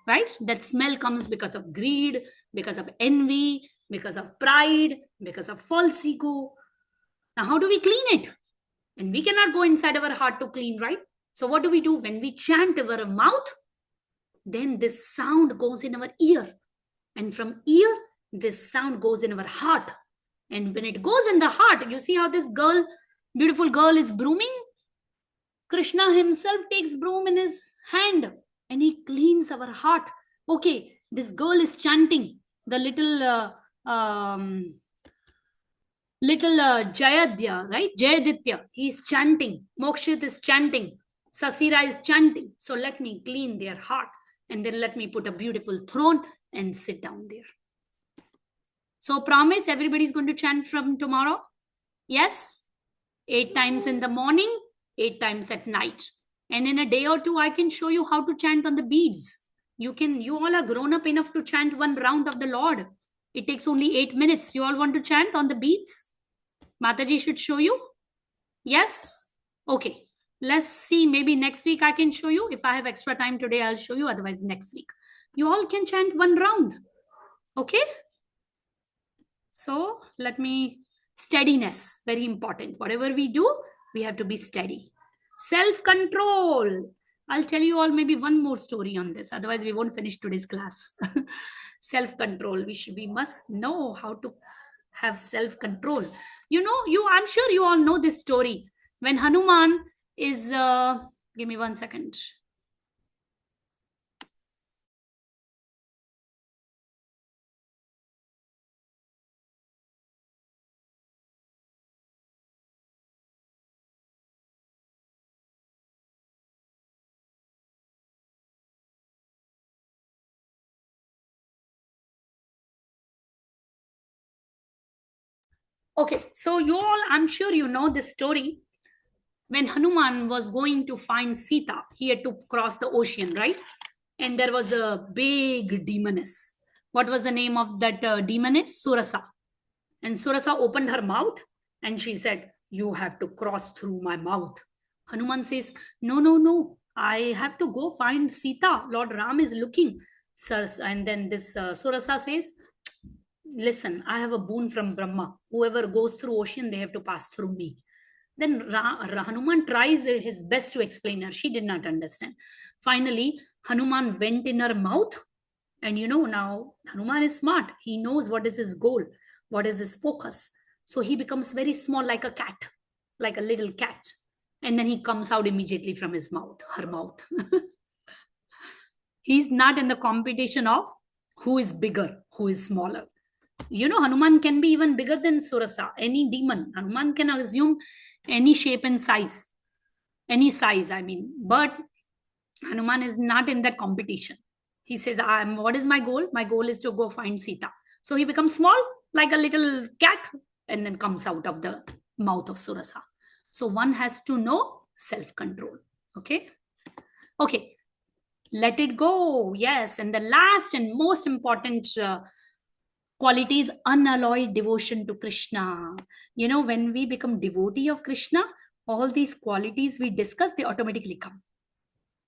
right? That smell comes because of greed, because of envy, because of pride, because of false ego. Now, how do we clean it? And we cannot go inside our heart to clean, right? So what do? When we chant our mouth, then this sound goes in our ear. And from ear, this sound goes in our heart. And when it goes in the heart, you see how this girl, beautiful girl, is brooming? Krishna himself takes broom in his hand and he cleans our heart. Okay, this girl is chanting. The little Jayadya, right? Jayaditya, he's chanting. Mokshit is chanting. Sasira is chanting. So let me clean their heart and then let me put a beautiful throne and sit down there. So promise everybody's going to chant from tomorrow? Yes? 8 times in the morning, 8 times at night. And in a day or two, I can show you how to chant on the beads. You all are grown up enough to chant one round of the Lord. It takes only 8 minutes. You all want to chant on the beads? Mataji should show you? Yes? Okay. Let's see. Maybe next week I can show you. If I have extra time today, I'll show you. Otherwise, next week. You all can chant one round. Okay? So let me, steadiness, very important. Whatever we do, we have to be steady. Self-control. I'll tell you all maybe one more story on this. Otherwise, we won't finish today's class. Self-control. We must know how to have self-control. I'm sure you all know this story. When Hanuman is, give me 1 second. Okay, so I'm sure you know this story. When Hanuman was going to find Sita, he had to cross the ocean, right? And there was a big demoness. What was the name of that demoness? Surasa. And Surasa opened her mouth and she said, "You have to cross through my mouth." Hanuman says, "No, no, no. I have to go find Sita. Lord Ram is looking." And then this Surasa says, "Listen, I have a boon from Brahma. Whoever goes through ocean, they have to pass through me." Then Hanuman tries his best to explain her. She did not understand. Finally, Hanuman went in her mouth. And now Hanuman is smart. He knows what is his goal, what is his focus. So he becomes very small, like a cat, like a little cat. And then he comes out immediately from his mouth, her mouth. He's not in the competition of who is bigger, who is smaller. Hanuman can be even bigger than Surasa, any demon. Hanuman can assume any shape and size, any size, but Hanuman is not in that competition. He says, what is my goal? My goal is to go find Sita. So he becomes small, like a little cat, and then comes out of the mouth of Surasa. So one has to know self-control. Okay. Let it go. Yes. And the last and most important quality is unalloyed devotion to Krishna. When we become devotee of Krishna, all these qualities we discuss, they automatically come.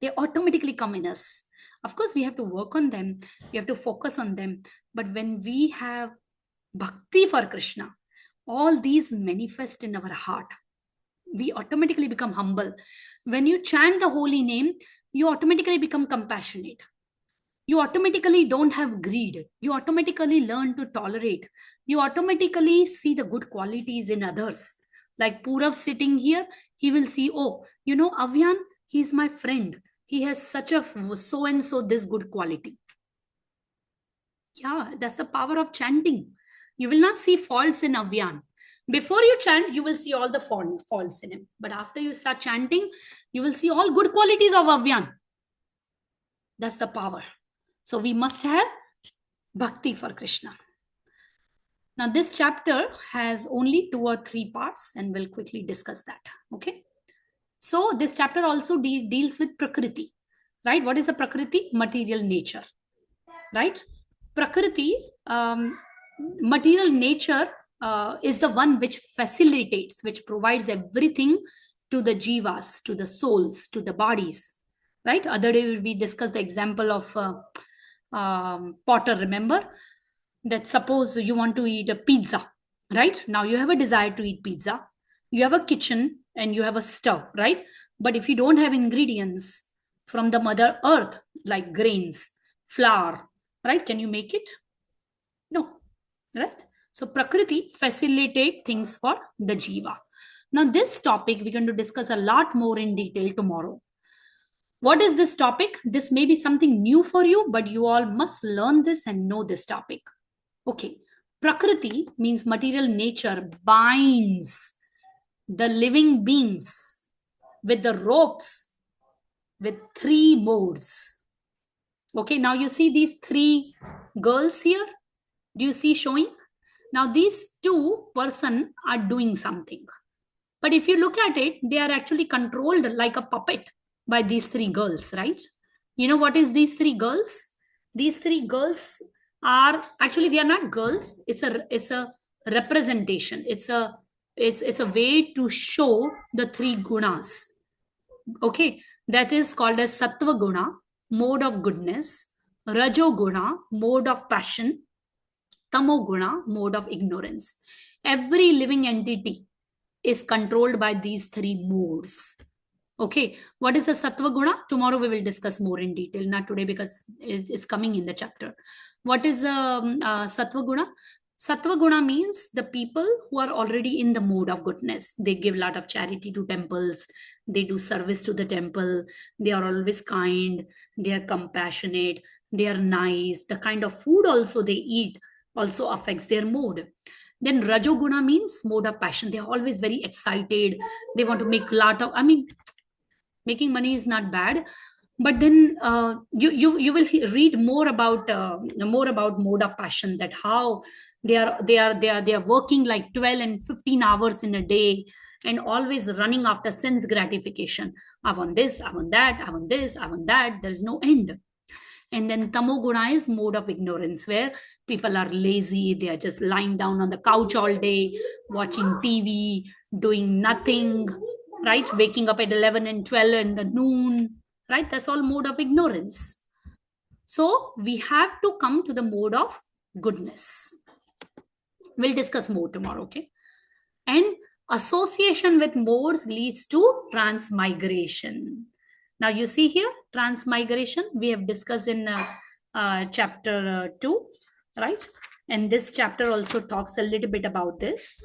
They automatically come in us. Of course, we have to work on them. We have to focus on them. But when we have bhakti for Krishna, all these manifest in our heart. We automatically become humble. When you chant the holy name, you automatically become compassionate. You automatically don't have greed. You automatically learn to tolerate. You automatically see the good qualities in others. Like Purav sitting here, he will see, Avyan, he's my friend. He has such a so-and-so this good quality. Yeah, that's the power of chanting. You will not see faults in Avyan. Before you chant, you will see all the faults in him. But after you start chanting, you will see all good qualities of Avyan. That's the power. So we must have bhakti for Krishna. Now this chapter has only 2 or 3 parts and we'll quickly discuss that. Okay. So this chapter also deals with Prakriti, right? What is a Prakriti? Material nature, right? Prakriti, material nature is the one which facilitates, which provides everything to the jivas, to the souls, to the bodies, right? Other day we discussed the example of Potter, remember? That suppose you want to eat a pizza, right? Now you have a desire to eat pizza. You have a kitchen and you have a stove, right? But if you don't have ingredients from the mother earth, like grains, flour, right? Can you make it? No, right? So Prakriti facilitate things for the jiva. Now, this topic we're going to discuss a lot more in detail tomorrow. What is this topic? This may be something new for you, but you all must learn this and know this topic. Okay. Prakriti means material nature binds the living beings with the ropes with three modes. Okay, now you see these three girls here. Do you see showing? Now these two person are doing something. But if you look at it, they are actually controlled like a puppet by these three girls, right? You know what is these three girls? These three girls are actually, they are not girls. It's a representation. It's a way to show the three gunas. Okay, that is called as sattva guna, mode of goodness, rajo guna, mode of passion, tamo guna, mode of ignorance. Every living entity is controlled by these three modes. Okay, what is the sattva guna? Tomorrow we will discuss more in detail, not today because it's coming in the chapter. What is sattva guna? Sattva guna means the people who are already in the mode of goodness. They give a lot of charity to temples. They do service to the temple. They are always kind. They are compassionate. They are nice. The kind of food also they eat also affects their mood. Then Rajoguna means mode of passion. They're always very excited. They want to make a lot of, making money is not bad. But then you will read more about mode of passion, that how they are working like 12 and 15 hours in a day and always running after sense gratification. I want this, I want that, I want this, I want that. There is no end. And then tamoguna is mode of ignorance, where people are lazy. They are just lying down on the couch all day, watching TV, doing nothing, right? Waking up at 11 and 12 in the noon, right? That's all mode of ignorance. So we have to come to the mode of goodness. We'll discuss more tomorrow, okay? And association with modes leads to transmigration. Now you see here, transmigration, we have discussed in chapter 2, right? And this chapter also talks a little bit about this.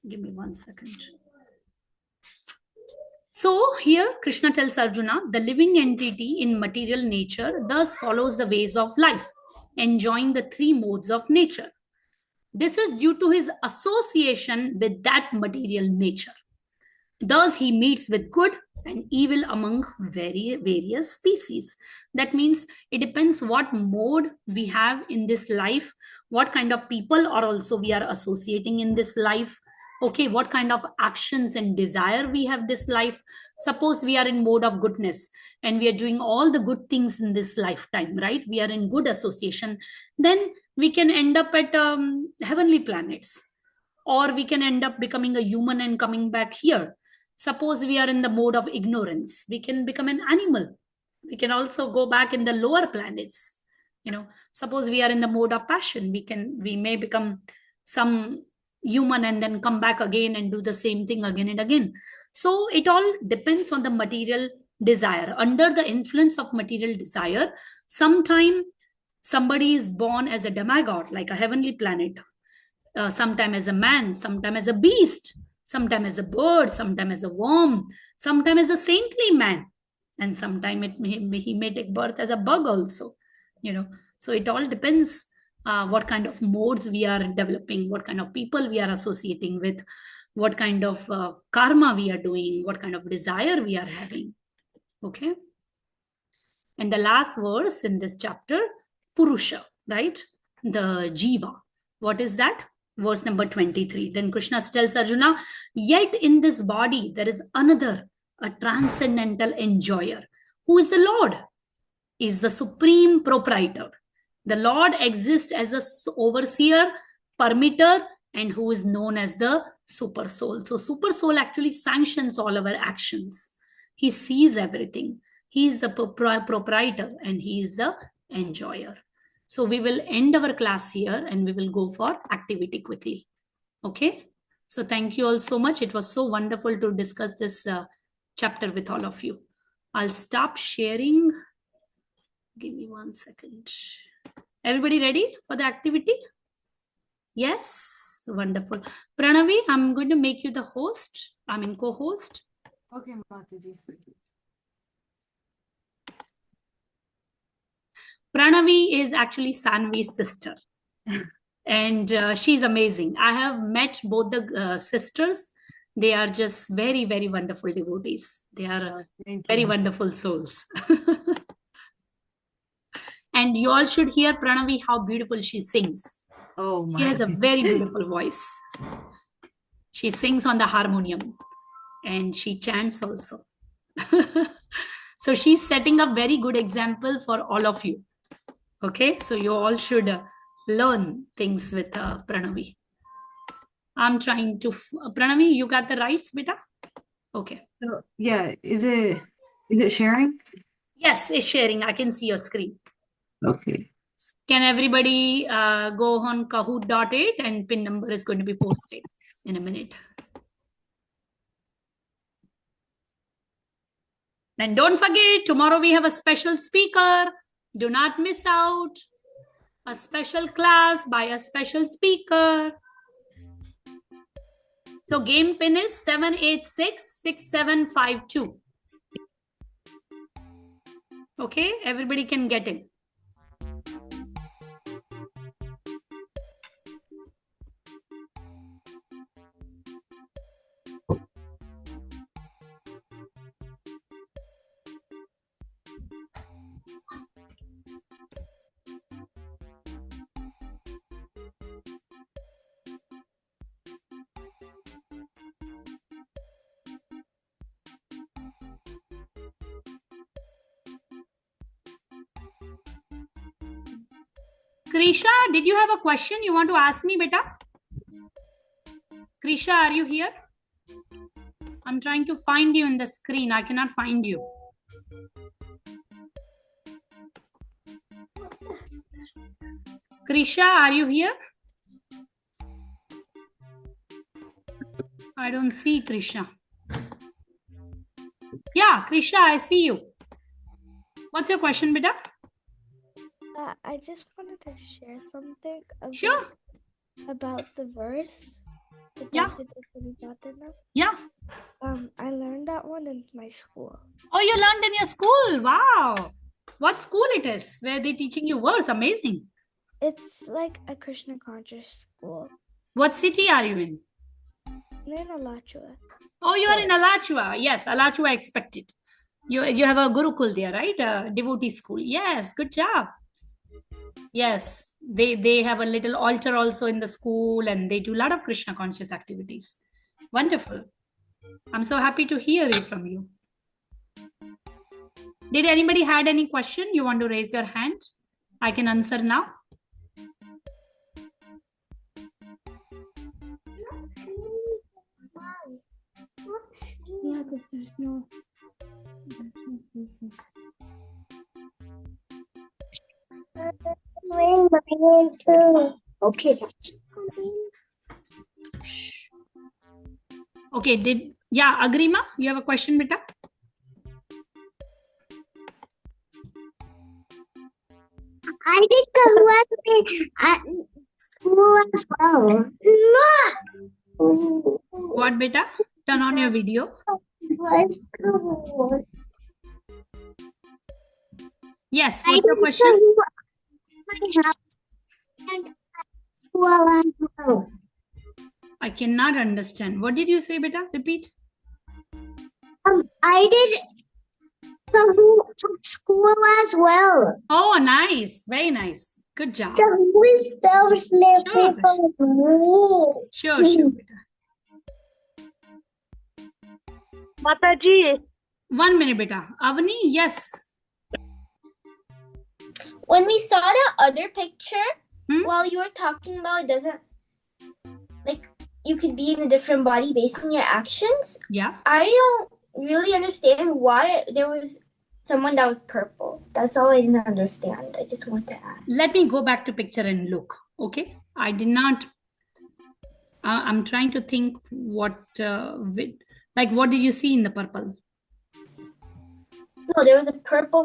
Give me 1 second. So here Krishna tells Arjuna, the living entity in material nature thus follows the ways of life, enjoying the three modes of nature. This is due to his association with that material nature. Thus, he meets with good and evil among various species. That means it depends what mode we have in this life, what kind of people or also we are associating in this life. Okay, what kind of actions and desire we have this life. Suppose we are in mode of goodness and we are doing all the good things in this lifetime, right? We are in good association. Then we can end up at heavenly planets, or we can end up becoming a human and coming back here. Suppose we are in the mode of ignorance, we can become an animal. We can also go back in the lower planets. Suppose we are in the mode of passion, we may become some human and then come back again and do the same thing again and again. So it all depends on the material desire. Under the influence of material desire, sometime somebody is born as a demigod, like a heavenly planet, sometime as a man, sometime as a beast, sometime as a bird, sometime as a worm, sometime as a saintly man, and sometime he may take birth as a bug also. So it all depends what kind of modes we are developing, what kind of people we are associating with, what kind of karma we are doing, what kind of desire we are having. Okay. And the last verse in this chapter, Purusha, right? The Jiva. What is that? Verse number 23. Then Krishna tells Arjuna, yet in this body there is another, a transcendental enjoyer. Who is the Lord? Is the supreme proprietor. The Lord exists as a overseer, permitter, and who is known as the super soul. So super soul actually sanctions all our actions. He sees everything. He is the proprietor and he is the enjoyer. So we will end our class here and we will go for activity quickly. Okay. So thank you all so much. It was so wonderful to discuss this chapter with all of you. I'll stop sharing. Give me 1 second. Everybody ready for the activity? Yes. wonderful. Pranavi, I'm going to make you the host. I mean, co-host. Okay, Mataji. Pranavi is actually Sanvi's sister. And she's amazing. I have met both the sisters. They are just very, very wonderful devotees. They are Thank very you. wonderful souls. And you all should hear Pranavi, how beautiful she sings. Oh She my. has a very beautiful voice. She sings on the harmonium and she chants also. So she's setting a very good example for all of you. Okay, so you all should learn things with Pranavi. I'm trying to Pranavi, you got the rights, beta? Okay. So, yeah, is it sharing? Yes, it's sharing. I can see your screen. Okay. Can everybody go on Kahoot.it and pin number is going to be posted in a minute. And don't forget, tomorrow we have a special speaker. Do not miss out. A special class by a special speaker. So game pin is 7866752. Okay, everybody can get in. Krisha, did you have a question you want to ask me, beta? Krisha, are you here? I'm trying to find you in the screen. I cannot find you. Krisha, are you here? I don't see Krisha. Yeah, Krisha, I see you. What's your question, beta? I just wanted to share something Sure. about the verse. The Yeah. Bhagavad-gita. Yeah. I learned that one in my school. Oh, you learned in your school. Wow. What school it is where they're teaching you verse? Amazing. It's like a Krishna conscious school. What city are you in? In Alachua. Oh, you are in Alachua. Yes, Alachua expected. You have a Gurukul there, right? A devotee school. Yes, good job. Yes, they have a little altar also in the school and they do a lot of Krishna conscious activities. Wonderful. I'm so happy to hear it from you. Did anybody had any question? You want to raise your hand? I can answer now. Yeah, because there's no faces. Okay. Okay, Agrima, you have a question, beta? I did Kahoot at school as well. What, beta? Turn on your video. Yes, what's your question? School as well. I cannot understand. What did you say, beta? Repeat. I did Kahoot at school as well. Oh, nice. Very nice. Good job. We so sleepy for me. Sure, beta. Mataji, 1 minute, beta. Avani, yes. When we saw the other picture, Hmm? while you were talking about it doesn't like you could be in a different body based on your actions. Yeah. I don't really understand why there was someone that was purple. That's all I didn't understand. I just want to ask. Let me go back to picture and look. Okay. I did not. I'm trying to think what, what did you see in the purple? No, there was a purple